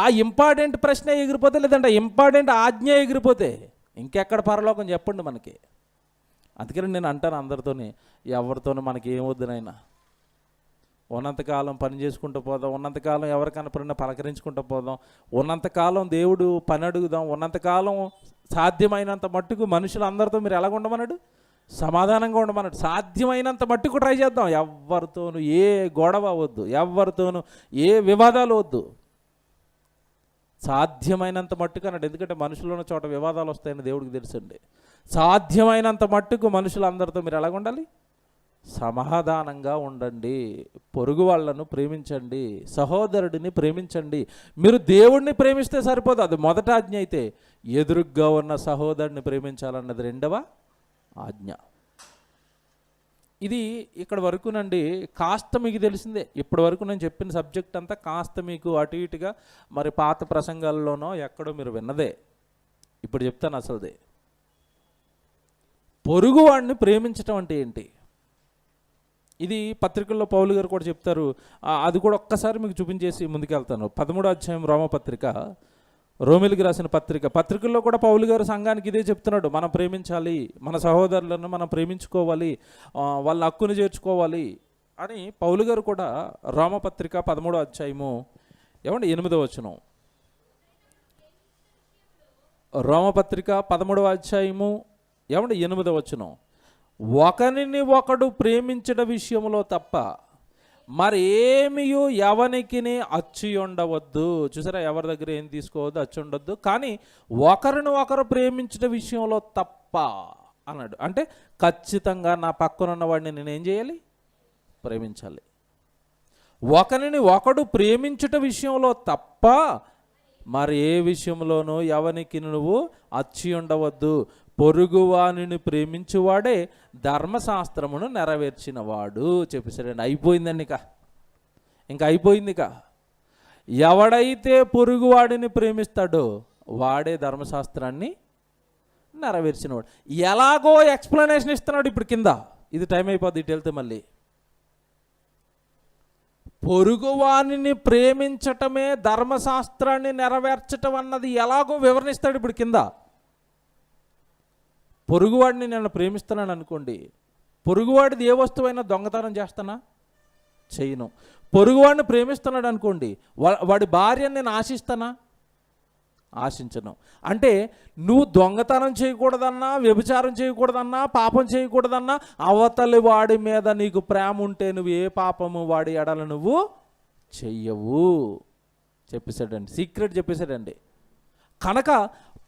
ఆ ఇంపార్టెంట్ ప్రశ్న ఎగిరిపోతే, లేదంటే ఇంపార్టెంట్ ఆజ్ఞ ఎగిరిపోతే ఇంకెక్కడ పరలోకం చెప్పండి మనకి. అందుకని నేను అంటాను అందరితోని, ఎవరితోనూ మనకి ఏమొద్దునైనా, ఉన్నంతకాలం పని చేసుకుంటూ పోదాం, ఉన్నంతకాలం ఎవరికైనా పడినా పలకరించుకుంటూ పోదాం, ఉన్నంతకాలం దేవుడు పని అడుగుదాం, ఉన్నంతకాలం సాధ్యమైనంత మట్టుకు మనుషులు అందరితో మీరు ఎలాగ ఉండమన్నాడు? సమాధానంగా ఉండమన్నాడు. సాధ్యమైనంత మట్టుకు ట్రై చేద్దాం. ఎవరితోనూ ఏ గొడవ వద్దు, ఎవరితోనూ ఏ వివాదాలు వద్దు. సాధ్యమైనంత మట్టుకు అన్నాడు. ఎందుకంటే మనుషులు ఉన్న చోట వివాదాలు వస్తాయని దేవుడికి తెలుసండి. సాధ్యమైనంత మట్టుకు మనుషులందరితో మీరు ఎలాగ ఉండాలి? సమాధానంగా ఉండండి. పొరుగు వాళ్ళను ప్రేమించండి, సహోదరుడిని ప్రేమించండి. మీరు దేవుడిని ప్రేమిస్తే సరిపోదు, అది మొదట ఆజ్ఞ అయితే, ఎదురుగ్గా ఉన్న సహోదరుడిని ప్రేమించాలన్నది రెండవ ఆజ్ఞ. ఇది ఇక్కడ వరకునండి కాస్త మీకు తెలిసిందే. ఇప్పటి వరకు నేను చెప్పిన సబ్జెక్ట్ అంతా కాస్త మీకు అటు ఇటుగా మరి పాత ప్రసంగాల్లోనో ఎక్కడో మీరు విన్నదే. ఇప్పుడు చెప్తాను అసలుదే. పొరుగువాడిని ప్రేమించటం అంటే ఏంటి? ఇది పత్రికల్లో పౌలు గారు కూడా చెప్తారు. అది కూడా ఒక్కసారి మీకు చూపించేసి ముందుకెళ్తాను. 13వ అధ్యాయం రోమపత్రిక, రోమిలికి రాసిన పత్రికల్లో కూడా పౌలు గారు సంఘానికి ఇదే చెప్తున్నాడు. మనం ప్రేమించాలి, మన సహోదరులను మనం ప్రేమించుకోవాలి, వాళ్ళ హక్కును చేర్చుకోవాలి అని పౌలు గారు కూడా రోమపత్రిక 13వ అధ్యాయము 8వ వచనం, రోమపత్రిక 13వ అధ్యాయము 8వ వచనం, ఒకరిని ఒకడు ప్రేమించడ విషయంలో తప్ప మరి ఏమియు ఎవనికిని అచ్చి ఉండవద్దు. చూసారా, ఎవరి దగ్గర ఏం తీసుకోవద్దు, అచ్చి ఉండొద్దు. కానీ ఒకరిని ఒకరు ప్రేమించడం విషయంలో తప్ప అన్నాడు. అంటే ఖచ్చితంగా నా పక్కనున్న వాడిని నేనేం చేయాలి? ప్రేమించాలి. ఒకరిని ఒకడు ప్రేమించుట విషయంలో తప్ప మరి ఏ విషయంలోనూ ఎవనికి నువ్వు అచ్చి ఉండవద్దు. పొరుగువానిని ప్రేమించువాడే ధర్మశాస్త్రమును నెరవేర్చినవాడు చెప్పేశాడండి. అయిపోయిందండి, ఇంకా అయిపోయింది. ఎవడైతే పొరుగువాడిని ప్రేమిస్తాడో వాడే ధర్మశాస్త్రాన్ని నెరవేర్చినవాడు. ఎలాగో ఎక్స్ప్లెనేషన్ ఇస్తున్నాడు ఇప్పుడు కింద. ఇది టైం అయిపోద్ది, ఇటు వెళ్తే మళ్ళీ. పొరుగువానిని ప్రేమించటమే ధర్మశాస్త్రాన్ని నెరవేర్చటం అన్నది ఎలాగో వివరణిస్తాడు ఇప్పుడు కింద. పొరుగువాడిని నేను ప్రేమిస్తున్నాను అనుకోండి, పొరుగువాడిది ఏ వస్తువైనా దొంగతనం చేస్తానా? చేయను. పొరుగువాడిని ప్రేమిస్తున్నాడు అనుకోండి, వాడి భార్యని నేను ఆశిస్తానా? ఆశించను. అంటే నువ్వు దొంగతనం చేయకూడదన్నా, వ్యభిచారం చేయకూడదన్నా, పాపం చేయకూడదన్నా, అవతలి వాడి మీద నీకు ప్రేమ ఉంటే నువ్వు ఏ పాపము వాడి ఎడల నువ్వు చెయ్యవు చెప్పేశాడండి. సీక్రెట్ చెప్పేశాడండి. కనుక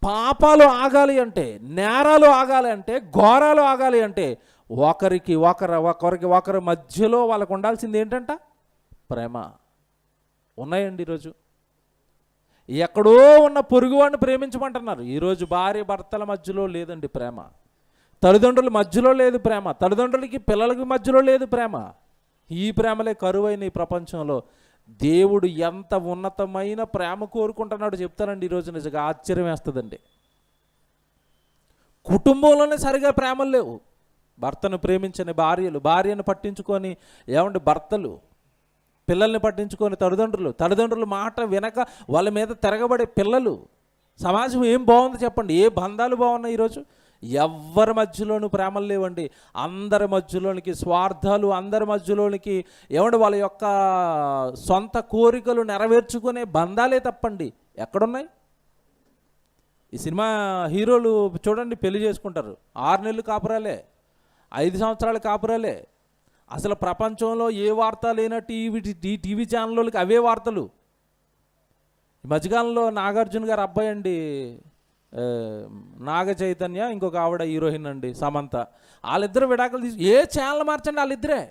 పాపాలు ఆగాలి అంటే, నేరాలు ఆగాలి అంటే, ఘోరాలు ఆగాలి అంటే ఒకరికి ఒకరి మధ్యలో వాళ్ళకు ఉండాల్సింది ఏంటంట? ప్రేమ. ఉన్నాయండి ఈరోజు. ఎక్కడో ఉన్న పొరుగువాడిని ప్రేమించమంటున్నారు. ఈరోజు భార్య భర్తల మధ్యలో లేదండి ప్రేమ. తల్లిదండ్రుల మధ్యలో లేదు ప్రేమ. తల్లిదండ్రులకి పిల్లలకి మధ్యలో లేదు ప్రేమ. ఈ ప్రేమలే కరువైన ఈ ప్రపంచంలో. దేవుడు ఎంత ఉన్నతమైన ప్రేమ కోరుకుంటున్నాడు చెప్తానండి ఈరోజు. నిజంగా ఆశ్చర్యం వేస్తుందండి. కుటుంబంలోనే సరిగా ప్రేమలు లేవు. భర్తను ప్రేమించని భార్యలు, భార్యను పట్టించుకొని ఏమంటే భర్తలు, పిల్లల్ని పట్టించుకొని తల్లిదండ్రుల మాట వినక వాళ్ళ మీద తిరగబడే పిల్లలు. సమాజం ఏం బాగుంది చెప్పండి? ఏ బంధాలు బాగున్నాయి ఈరోజు? ఎవ్వరి మధ్యలోనూ ప్రేమలు లేవండి. అందరి మధ్యలోనికి స్వార్థాలు, అందరి మధ్యలోనికి ఏమంటే వాళ్ళ యొక్క సొంత కోరికలు నెరవేర్చుకునే బంధాలే తప్పండి. ఎక్కడున్నాయి? ఈ సినిమా హీరోలు చూడండి, పెళ్లి చేసుకుంటారు, 6 నెలలు కాపురాలే, 5 సంవత్సరాల కాపురాలే. అసలు ప్రపంచంలో ఏ వార్త లేనట్టు టీవీ ఛానళ్ళకి అవే వార్తలు. ఈ మధ్యకాలంలో నాగార్జున గారు అబ్బాయి అండి, నాగ చైతన్య, ఇంకొక ఆవిడ హీరోయిన్ అండి సమంత, వాళ్ళిద్దరు విడాకులు తీసి ఏ ఛానల్ మార్చండి వాళ్ళిద్దరే.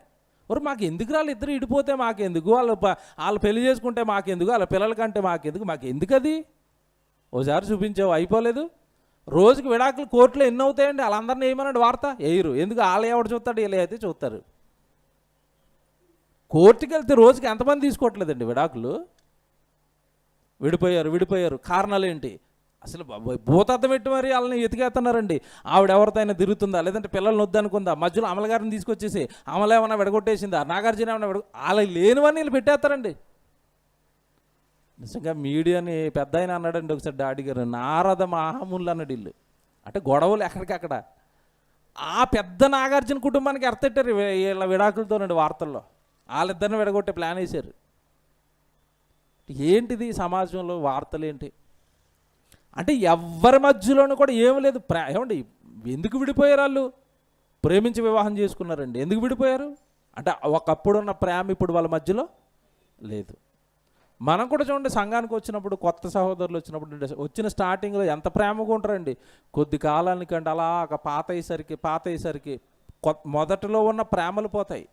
మరి మాకు ఎందుకు వాళ్ళిద్దరు ఇడిపోతే మాకెందుకు, వాళ్ళు పెళ్లి చేసుకుంటే మాకెందుకు, వాళ్ళ పిల్లలకంటే మాకెందుకు అది? ఓసారి చూపించావు అయిపోలేదు. రోజుకి విడాకులు కోర్టులో ఎన్ని అవుతాయండి? వాళ్ళందరినీ ఏమన్నాడు వార్త వేయరు. ఎందుకు? వాళ్ళు ఎవడు చూస్తాడు, వీళ్ళు అయితే చూస్తారు. కోర్టుకి వెళ్తే రోజుకి ఎంతమంది తీసుకోవట్లేదండి విడాకులు? విడిపోయారు. కారణాలు ఏంటి? అసలు భూతద్దం పెట్టి మరి వాళ్ళని ఎతికేస్తున్నారండి. ఆవిడెవరితో అయినా తిరుగుతుందా, లేదంటే పిల్లల్ని వద్దనుకుందా, మధ్యలో అమలగారిని తీసుకొచ్చేసి అమలేమన్నా విడగొట్టేసిందా, నాగార్జున ఏమన్నా వాళ్ళకి లేనివన్నీ వీళ్ళు పెట్టేస్తారండి. నిజంగా మీడియాని పెద్ద ఆయన అన్నాడండి ఒకసారి డాడీ గారు, నారద మహాములు అన్నాడు వీళ్ళు. అంటే గొడవలు ఎక్కడికక్కడ. ఆ పెద్ద నాగార్జున కుటుంబానికి ఎర్తెట్టారు వీళ్ళ విడాకులతోనండి వార్తల్లో. వాళ్ళిద్దరిని విడగొట్టే ప్లాన్ వేశారు. ఏంటిది సమాజంలో వార్తలు ఏంటి అంటే? ఎవ్వరి మధ్యలోనూ కూడా ఏమి లేదు. ఏమండి ఎందుకు విడిపోయారు? వాళ్ళు ప్రేమించి వివాహం చేసుకున్నారండి. ఎందుకు విడిపోయారు అంటే ఒకప్పుడు ఉన్న ప్రేమ ఇప్పుడు వాళ్ళ మధ్యలో లేదు. మనం కూడా చూడండి, సంఘానికి వచ్చినప్పుడు, కొత్త సహోదరులు వచ్చినప్పుడు వచ్చిన స్టార్టింగ్లో ఎంత ప్రేమగా ఉంటారండి. కొద్ది కాలానికంటే అలా పాత అయ్యేసరికి మొదటిలో ఉన్న ప్రేమలు పోతాయి.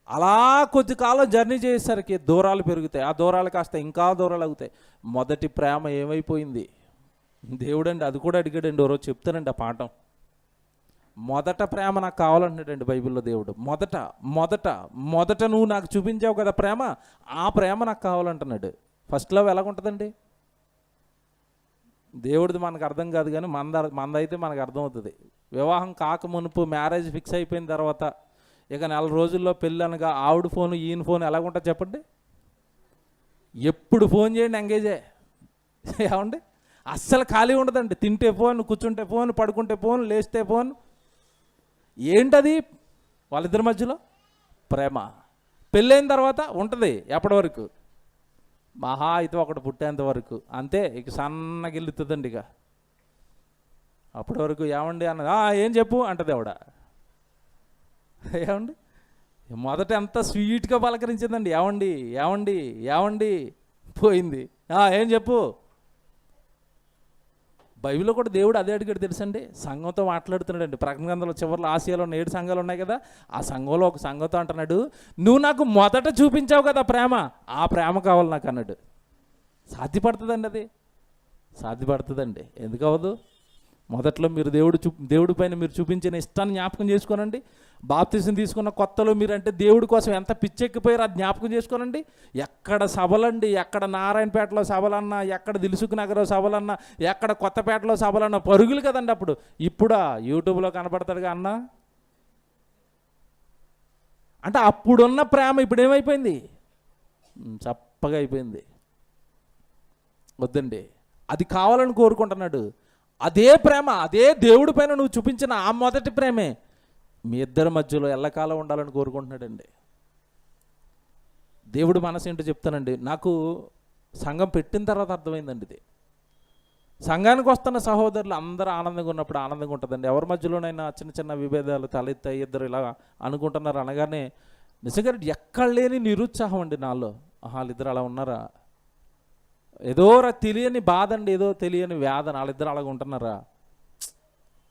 అలా కొద్ది కాలం జర్నీ చేసేసరికి దూరాలు పెరుగుతాయి. ఆ దూరాలు కాస్త ఇంకా దూరాలు అవుతాయి. మొదటి ప్రేమ ఏమైపోయింది? దేవుడండి అది కూడా అడిగాడండి. రోజు చెప్తానండి ఆ పాఠం. మొదట ప్రేమ నాకు కావాలంటున్నాడండి బైబిల్లో దేవుడు. మొదట నువ్వు నాకు చూపించావు కదా ప్రేమ, ఆ ప్రేమ నాకు కావాలంటున్నాడు. ఫస్ట్ లవ్ ఎలాగుంటుందండి? దేవుడిది మనకు అర్థం కాదు, కానీ మందైతే మనకు అర్థమవుతుంది. వివాహం కాక మునుపు, మ్యారేజ్ ఫిక్స్ అయిపోయిన తర్వాత ఇక 4 రోజుల్లో పెళ్ళి అనగా ఆవిడ ఫోను ఈయన ఫోన్ ఎలాగుంటుంది చెప్పండి? ఎప్పుడు ఫోన్ చేయండి ఎంగేజే. ఏమండి అస్సలు ఖాళీ ఉండదండి. తింటే ఫోన్, కూర్చుంటే ఫోన్, పడుకుంటే ఫోన్, లేస్తే ఫోన్. ఏంటది వాళ్ళిద్దరి మధ్యలో? ప్రేమ. పెళ్ళైన తర్వాత ఉంటుంది ఎప్పటి వరకు? మహా అయితే ఒకటి పుట్టేంత వరకు అంతే. ఇక సన్నగా వెళ్తుందండి. ఇక అప్పటి వరకు ఏమండి అన్నది, ఏం చెప్పు అంటది ఆవిడ. ఏమండి మొదట ఎంత స్వీట్గా పలకరించిందండి. ఏమండి పోయింది. ఏం చెప్పు? బైబిల్లో కూడా దేవుడు అదే అడిగాడు తెలుసండి. సంఘంతో మాట్లాడుతున్నాడండి. ప్రకటన గ్రంథంలో చివరిలో ఆసియాలో 7 సంఘాలు ఉన్నాయి కదా, ఆ సంఘంలో ఒక సంఘంతో అంటున్నాడు, నువ్వు నాకు మొదట చూపించావు కదా ప్రేమ, ఆ ప్రేమ కావాలి నాకు అన్నాడు. సాధ్యపడుతుందండి అది? సాధ్యపడుతుందండి. ఎందుకు అవ్వదు? మొదట్లో మీరు దేవుడి పైన మీరు చూపించిన ఇష్టాన్ని జ్ఞాపకం చేసుకోనండి. బాప్తిసం తీసుకున్న కొత్తలో మీరంటే దేవుడి కోసం ఎంత పిచ్చెక్కిపోయారో అది జ్ఞాపకం చేసుకోనండి. ఎక్కడ సభలండి, ఎక్కడ నారాయణపేటలో సభలన్నా, ఎక్కడ దిల్సుఖ్ నగర్ సభలన్నా, ఎక్కడ కొత్తపేటలో సభలన్నా పరుగులు కదండి అప్పుడు. ఇప్పుడా యూట్యూబ్లో కనపడతాడుగా అన్న. అంటే అప్పుడున్న ప్రేమ ఇప్పుడు ఏమైపోయింది? చప్పగా అయిపోయింది. వద్దండి, అది కావాలని కోరుకుంటున్నాడు. అదే ప్రేమ, అదే దేవుడి పైన నువ్వు చూపించిన ఆ మొదటి ప్రేమే మీ ఇద్దరి మధ్యలో ఎల్లకాలం ఉండాలని కోరుకుంటున్నాడండి. దేవుడు మనసు ఏంటో చెప్తానండి. నాకు సంఘం పెట్టిన తర్వాత అర్థమైందండి ఇది. సంఘానికి వస్తున్న సహోదరులు అందరూ ఆనందంగా ఉన్నప్పుడు ఆనందంగా ఉంటుందండి. ఎవరి మధ్యలోనైనా చిన్న చిన్న విభేదాలు తలెత్తాయి, ఇద్దరు ఇలా అనుకుంటున్నారు అనగానే నిజంగా ఎక్కడ లేని నిరుత్సాహం అండి నాలో. వాళ్ళిద్దరు అలా ఉన్నారా, ఏదో తెలియని బాధ అండి, ఏదో తెలియని వేదన. వాళ్ళిద్దరు అలాగ ఉంటున్నారా?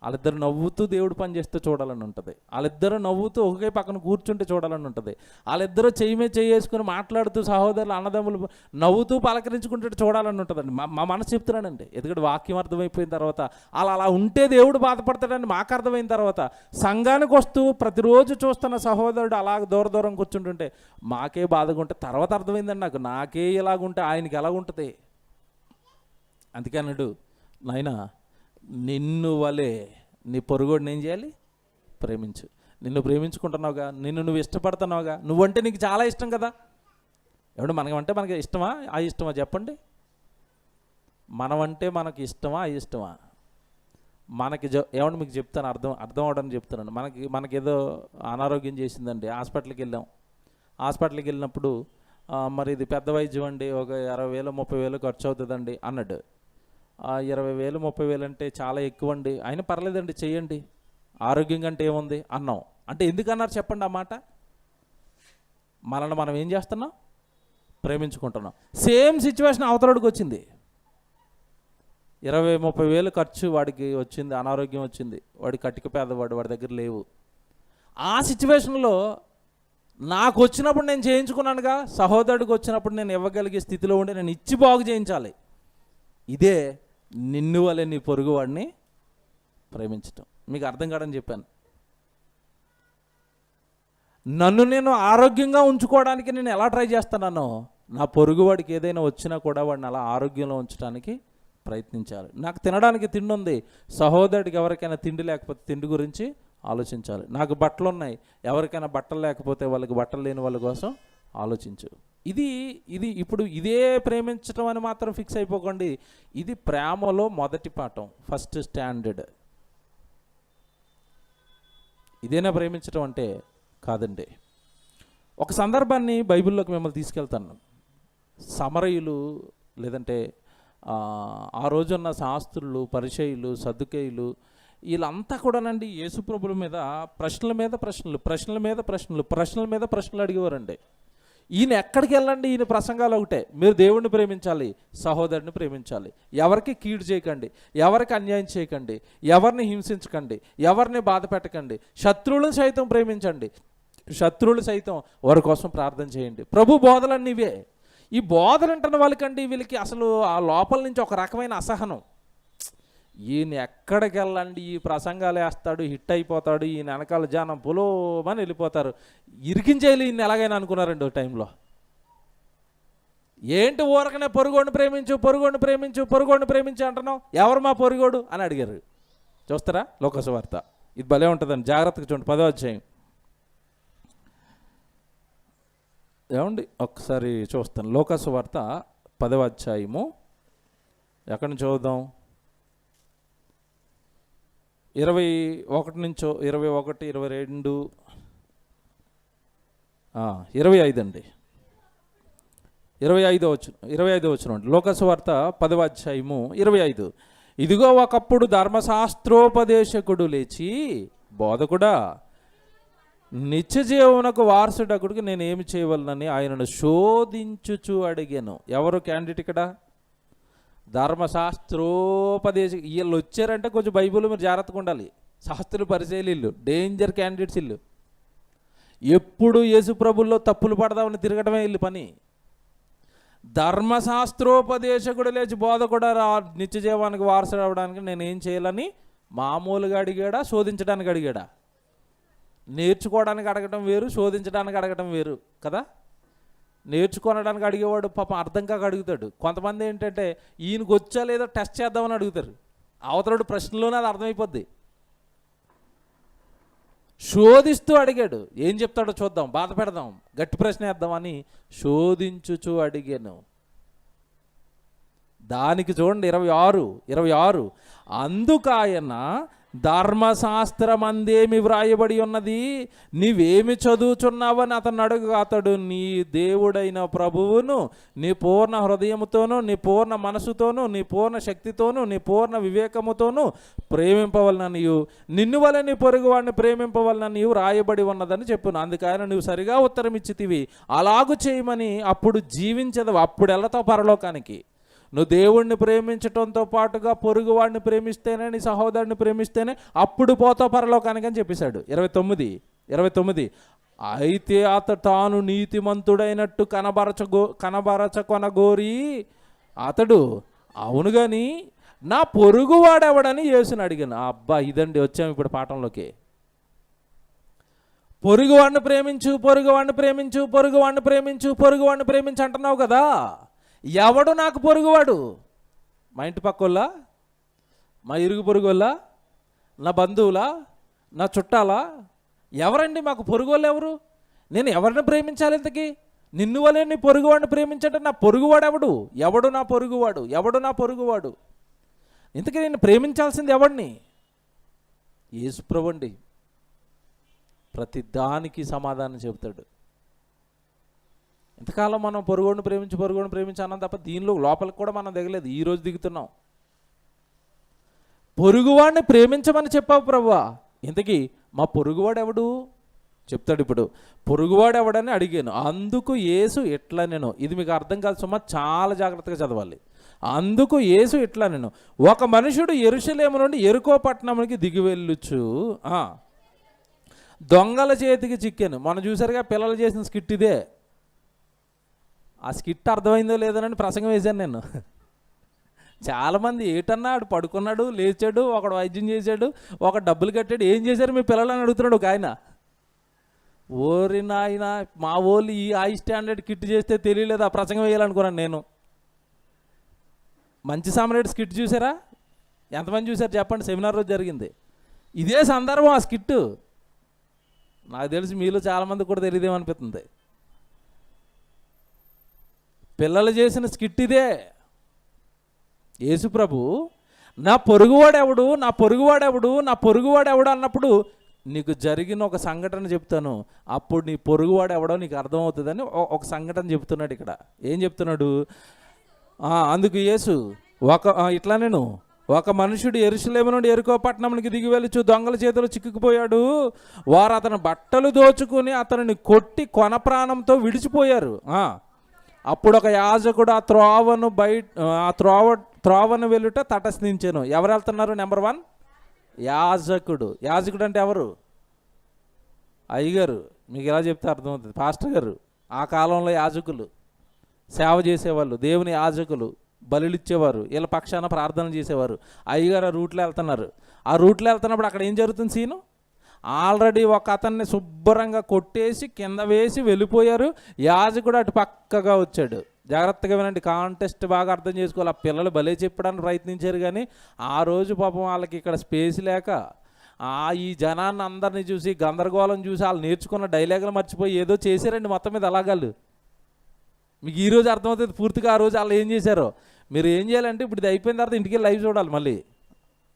వాళ్ళిద్దరు నవ్వుతూ దేవుడు పని చేస్తే చూడాలని ఉంటుంది. వాళ్ళిద్దరు నవ్వుతూ ఒకే పక్కన కూర్చుంటే చూడాలని ఉంటుంది. వాళ్ళిద్దరూ చేసుకుని మాట్లాడుతూ సహోదరులు అన్నదమ్ములు నవ్వుతూ పలకరించుకుంటే చూడాలని ఉంటుందండి. మా మనసు చెప్తున్నానండి. ఎందుకంటే వాక్యం అర్థమైపోయిన తర్వాత అలా ఉంటే దేవుడు బాధపడతాడని మాకు అర్థమైన తర్వాత సంఘానికి వస్తూ ప్రతిరోజు చూస్తున్న సహోదరుడు అలాగ దూరం కూర్చుంటుంటే మాకే బాధగా ఉంటే తర్వాత అర్థమైందండి నాకే ఇలాగుంటే ఆయనకి ఎలాగుంటుంది. అందుకే అన్నాడు, నాయనా నిన్ను వలే నీ పొరుగుడిని ఏం చేయాలి? ప్రేమించు. నిన్ను ప్రేమించుకుంటున్నావుగా, నిన్ను నువ్వు ఇష్టపడుతున్నావుగా, నువ్వంటే నీకు చాలా ఇష్టం కదా. ఎవడు మనమంటే మనకి ఇష్టమా అయిష్టమా చెప్పండి? మనమంటే మనకి ఇష్టమా అయిష్టమా? మనకి ఏమంటే మీకు చెప్తాను, అర్థం అవడానికి చెప్తున్నాను. మనకేదో అనారోగ్యం చేసిందండి, హాస్పిటల్కి వెళ్ళాం. హాస్పిటల్కి వెళ్ళినప్పుడు మరి ఇది పెద్ద వైద్యం అండి, ఒక 20,000 30,000 ఖర్చు అవుతుందండి అన్నాడు. 20,000 30,000 అంటే చాలా ఎక్కువ అండి. అయినా పర్లేదండి చేయండి, ఆరోగ్యం కంటే ఏముంది అన్నాం. అంటే ఎందుకన్నారు చెప్పండి ఆ మాట? మనల్ని మనం ఏం చేస్తున్నాం? ప్రేమించుకుంటున్నాం. సేమ్ సిచ్యువేషన్ అవతలడికి వచ్చింది. 20,000 30,000 ఖర్చు వాడికి వచ్చింది, అనారోగ్యం వచ్చింది, వాడి కటిక పేదవాడు, వాడి దగ్గర లేవు. ఆ సిచ్యువేషన్లో నాకు వచ్చినప్పుడు నేను చేయించుకున్నానుగా, సహోదరుడికి వచ్చినప్పుడు నేను ఇవ్వగలిగే స్థితిలో ఉండి నేను ఇచ్చి బాగు చేయించాలి. ఇదే నిన్ను వలె నీ పొరుగువాడిని ప్రేమించటం. మీకు అర్థం కాడని చెప్పాను. నన్ను నేను ఆరోగ్యంగా ఉంచుకోవడానికి నేను ఎలా ట్రై చేస్తున్నానో, నా పొరుగువాడికి ఏదైనా వచ్చినా కూడా వాడిని అలా ఆరోగ్యంలో ఉంచడానికి ప్రయత్నించాలి. నాకు తినడానికి తిండి ఉంది, సహోదరుడికి ఎవరికైనా తిండి లేకపోతే తిండి గురించి ఆలోచించాలి. నాకు బట్టలు ఉన్నాయి, ఎవరికైనా బట్టలు లేకపోతే వాళ్ళకి బట్టలు లేని వాళ్ళ కోసం ఆలోచించు. ఇది ఇప్పుడు ఇదే ప్రేమించటం అని మాత్రం ఫిక్స్ అయిపోకండి. ఇది ప్రేమలో మొదటి పాఠం, ఫస్ట్ స్టాండర్డ్. ఇదేనా ప్రేమించటం అంటే? కాదండి. ఒక సందర్భాన్ని బైబిల్లోకి మిమ్మల్ని తీసుకెళ్తాను. సమరయులు లేదంటే ఆ రోజున్న శాస్త్రులు, పరిసయ్యులు, సద్దుకేయులు వీళ్ళంతా కూడానండి యేసుప్రభుల మీద ప్రశ్నల మీద ప్రశ్నలు అడిగేవారండి. ఈయన ఎక్కడికి వెళ్ళండి, ఈయన ప్రసంగాలు ఒకటే, మీరు దేవుడిని ప్రేమించాలి, సహోదరుని ప్రేమించాలి, ఎవరికి కీడు చేయకండి, ఎవరికి అన్యాయం చేయకండి, ఎవరిని హింసించకండి, ఎవరిని బాధ పెట్టకండి, శత్రువులను సైతం ప్రేమించండి, శత్రువులు సైతం వారి కోసం ప్రార్థన చేయండి. ప్రభు బోధలన్నీ ఇవే. ఈ బోధలు అంటున్న వాళ్ళకండి వీళ్ళకి అసలు ఆ లోపల నుంచి ఒక రకమైన అసహనం. ఈయన ఎక్కడికి వెళ్ళండి, ఈ ప్రసంగాలు వేస్తాడు, హిట్ అయిపోతాడు, ఈయన వెనకాల జనం పులోమని వెళ్ళిపోతారు, ఇరికించేయాలి ఈయన ఎలాగైనా అనుకున్నారండి ఒక టైంలో. ఏంటి ఊరకనే పొరుగోడిని ప్రేమించు అంటున్నావు, ఎవరు మా పొరుగోడు అని అడిగారు. చూస్తారా లోకసువార్త, ఇది భలే ఉంటుందండి, జాగ్రత్తగా చూడండి. 10వ అధ్యాయం ఏమండి, ఒకసారి చూస్తాను. లోకసువార్త 10వ అధ్యాయము ఎక్కడి నుంచి చదువుదాం? 21 నుంచో 21, 22, 25 అండి. 25 వచనం. లోకసువార్త 10వ అధ్యాయము 25. ఇదిగో ఒకప్పుడు ధర్మశాస్త్రోపదేశకుడు లేచి, బోధకుడా, నిత్య జీవమునకు వారసుడకుడికి నేను ఏమి చేయవలనని ఆయనను శోధించుచు అడిగాను. ఎవరు క్యాండిడేట్ ఇక్కడ? ధర్మశాస్త్రోపదేశం. వీళ్ళు వచ్చారంటే కొంచెం బైబిల్ మీరు జాగ్రత్తగా ఉండాలి. శాస్త్రులు పరిశీలిళ్ళు డేంజర్ క్యాండిడేట్స్ ఇల్లు. ఎప్పుడు యేసు ప్రభుల్లో తప్పులు పడదామని తిరగటమే వీళ్ళు పని. ధర్మశాస్త్రోపదేశకుడు లేచి బోధకుడు నిత్య జీవానికి వారసుడు అవ్వడానికి నేనేం చేయాలని మామూలుగా అడిగాడా, శోధించడానికి అడిగాడా? నేర్చుకోవడానికి అడగటం వేరు, శోధించడానికి అడగటం వేరు కదా. నేర్చుకోవడానికి అడిగేవాడు పాపం అర్థం కాక అడుగుతాడు. కొంతమంది ఏంటంటే ఈయనకు వచ్చా లేదో టెస్ట్ చేద్దామని అడుగుతారు. అవతలడు ప్రశ్నలోనే అది అర్థమైపోద్ది. శోధిస్తూ అడిగాడు, ఏం చెప్తాడో చూద్దాం, బాధ పెడదాం, గట్టి ప్రశ్న వేద్దామని శోధించుచు అడిగాను. దానికి చూడండి 26 అందుకాయన ధర్మశాస్త్రం అందేమి వ్రాయబడి ఉన్నది, నీవేమి చదువుచున్నావని అతను అడుగు. అతడు నీ దేవుడైన ప్రభువును నీ పూర్ణ హృదయముతోనూ నీ పూర్ణ మనసుతోనూ నీ పూర్ణ శక్తితోనూ నీ పూర్ణ వివేకముతోనూ ప్రేమింపవలననియు నిన్ను వలె నీ పొరుగువాడిని ప్రేమింపవలననియు రాయబడి ఉన్నదని చెప్పును. అందుకైనా నువ్వు సరిగా ఉత్తరం ఇచ్చితివి, అలాగు చేయమని. అప్పుడు జీవించదు, అప్పుడు వెళ్తావు పరలోకానికి. నువ్వు దేవుణ్ణి ప్రేమించటంతో పాటుగా పొరుగువాడిని ప్రేమిస్తేనే, నీ సహోదరుని ప్రేమిస్తేనే అప్పుడు పోతావు పరలోకానికి అని చెప్పేశాడు. 29 అయితే అతడు తాను నీతిమంతుడైనట్టు కనబరచకొనగోరి అతడు అవును కానీ నా పొరుగువాడెవడని యేసుని అడిగాను. అబ్బా, ఇదండి వచ్చాము ఇప్పుడు పాఠంలోకి. పొరుగువాడిని ప్రేమించు, పొరుగువాడిని ప్రేమించు, పొరుగువాడిని ప్రేమించు, పొరుగువాడిని ప్రేమించు అంటున్నావు కదా. ఎవడు నాకు పొరుగువాడు? మా ఇంటి పక్కోళ్ళ, మా ఇరుగు పొరుగుళ్ళ, నా బంధువులా, నా చుట్టాలా? ఎవరండి మాకు పొరుగువాళ్ళు? ఎవరు? నేను ఎవరిని ప్రేమించాలి ఇంతకీ? నిన్ను వలే నీ పొరుగువాడిని ప్రేమించంటే నా పొరుగువాడు ఎవడు? ఎవడు నా పొరుగువాడు? ఎవడు నా పొరుగువాడు? ఇంతకీ నేను ప్రేమించాల్సింది ఎవడిని? యేసు ప్రభువుండి. ప్రతి దానికి సమాధానం చెబుతాడు. ఇంతకాలం మనం పొరుగుడిని ప్రేమించి అన్నాం తప్ప దీనిలో లోపలికి కూడా మనం దిగలేదు. ఈరోజు దిగుతున్నాం. పొరుగువాడిని ప్రేమించమని చెప్పావు ప్రభువా, ఇంతకీ మా పొరుగువాడు ఎవడు చెప్తాడు. ఇప్పుడు పొరుగువాడు ఎవడని అడిగాను. అందుకు యేసు ఇట్లా నేను, ఇది మీకు అర్థం కాదు సుమా, చాలా జాగ్రత్తగా చదవాలి. అందుకు యేసు ఇట్లా నేను, ఒక మనుషుడు యెరూషలేము నుండి యెరికో పట్టణంకి దిగి వెళ్ళుచు దొంగల చేతికి చిక్కాను. మనం చూసారుగా పిల్లలు చేసిన స్కిట్ ఇదే. ఆ స్కిట్ అర్థమైందో లేదోనని ప్రసంగం వేశాను నేను. చాలామంది ఏటన్నా ఆడు పడుకున్నాడు, లేచాడు, ఒకడు వైద్యం చేశాడు, ఒక డబ్బులు కట్టాడు, ఏం చేశారు మీ పిల్లలని అడుగుతున్నాడు ఒక ఆయన. ఓరి నాయన, మా వాళ్ళు ఈ హై స్టాండర్డ్ కిట్ చేస్తే తెలియలేదు ఆ ప్రసంగం వేయాలనుకున్నాను నేను. మంచి సామ్రాట్ స్కిట్ చూసారా? ఎంతమంది చూసారు చెప్పండి? సెమినార్ రోజు జరిగింది ఇదే సందర్భం. ఆ స్కిట్ నాకు తెలిసి మీలో చాలామంది కూడా తెలియదేమనిపిస్తుంది. పిల్లలు చేసిన స్కిట్ ఇదే. యేసు ప్రభు నా పొరుగువాడెవడు, నా పొరుగువాడెవడు, నా పొరుగువాడెవడు అన్నప్పుడు నీకు జరిగిన ఒక సంఘటన చెప్తాను, అప్పుడు నీ పొరుగువాడు ఎవడో నీకు అర్థమవుతుందని ఒక సంఘటన చెప్తున్నాడు ఇక్కడ. ఏం చెప్తున్నాడు? అందుకు యేసు ఇట్లా నేను, ఒక మనుషుడు యెరూషలేము నుండి యెరికో పట్టణంకి దిగి వెళ్ళుచు దొంగల చేతిలో చిక్కుకుపోయాడు. వారు అతని బట్టలు దోచుకుని అతనిని కొట్టి కొన ప్రాణంతో విడిచిపోయారు. అప్పుడు ఒక యాజకుడు ఆ త్రోవను వెళ్ళుట తటస్థించాను. ఎవరు వెళ్తున్నారు? నెంబర్ 1 యాజకుడు. యాజకుడు అంటే ఎవరు? అయ్యగారు. మీకు ఎలా చెప్తే అర్థమవుతుంది. పాస్టర్ గారు. ఆ కాలంలో యాజకులు సేవ చేసేవాళ్ళు, దేవుని యాజకులు బలులు ఇచ్చేవారు, వీళ్ళ పక్షాన ప్రార్థన చేసేవారు. అయ్యగారు ఆ రూట్లో వెళ్తున్నారు. ఆ రూట్లో వెళ్తున్నప్పుడు అక్కడ ఏం జరుగుతుంది సీను? ఆల్రెడీ ఒక అతన్ని శుభ్రంగా కొట్టేసి కింద వేసి వెళ్ళిపోయారు. యాజకుడు అటు పక్కగా వచ్చాడు. జాగ్రత్తగా వినండి, కాంటెస్ట్ బాగా అర్థం చేసుకోవాలి. ఆ పిల్లలు భలే చెప్పడానికి ప్రయత్నించారు, కానీ ఆ రోజు పాపం వాళ్ళకి ఇక్కడ స్పేస్ లేక ఈ జనాన్ని అందరినీ చూసి గందరగోళం చూసి వాళ్ళు నేర్చుకున్న డైలాగులు మర్చిపోయి ఏదో చేశారండి మొత్తం మీద అలాగాళ్ళు. మీకు ఈరోజు అర్థమవుతుంది పూర్తిగా ఆ రోజు వాళ్ళు ఏం చేశారో. మీరు ఏం చేయాలంటే ఇప్పుడు ఇది అయిపోయిన తర్వాత ఇంటికి లైవ్ చూడాలి మళ్ళీ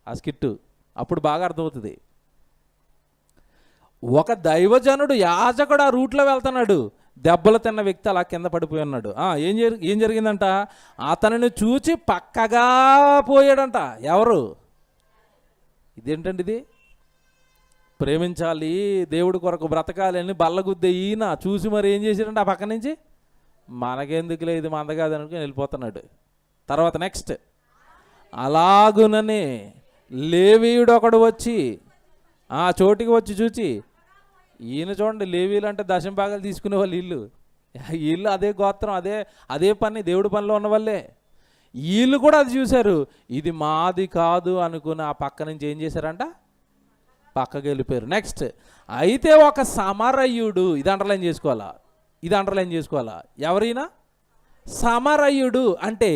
ఆ స్కిట్, అప్పుడు బాగా అర్థమవుతుంది. ఒక దైవజనుడు యాజకుడు ఆ రూట్లో వెళ్తున్నాడు. దెబ్బలు తిన్న వ్యక్తి అలా కింద పడిపోయి ఉన్నాడు. ఏం జరిగిందంట? అతనిని చూచి పక్కగా పోయాడంట. ఎవరు? ఇదేంటండి ఇది? ప్రేమించాలి, దేవుడి కొరకు బ్రతకాలి అని బల్లగుద్దే ఈయన చూసి మరి ఏం చేశాడంటే ఆ పక్క నుంచి మనకెందుకులే ఇది మంద కాదనుకుని వెళ్ళిపోతున్నాడు. తర్వాత నెక్స్ట్ అలాగుననే లేవీయుడు ఒకడు వచ్చి ఆ చోటికి వచ్చి చూచి, ఈయన చూడండి, లేవీలు అంటే దశమ భాగాలు తీసుకునే వాళ్ళు వీళ్ళు అదే గోత్రం, అదే పని, దేవుడి పనిలో ఉన్న వాళ్ళే. వీళ్ళు కూడా అది చూశారు, ఇది మాది కాదు అనుకుని ఆ పక్క నుంచి ఏం చేశారంట, పక్కకి వెళ్ళిపోయారు. నెక్స్ట్, అయితే ఒక సమరయుడు, ఇది అండర్లైన్ చేసుకోవాలా, ఎవరైనా సమరయుడు అంటే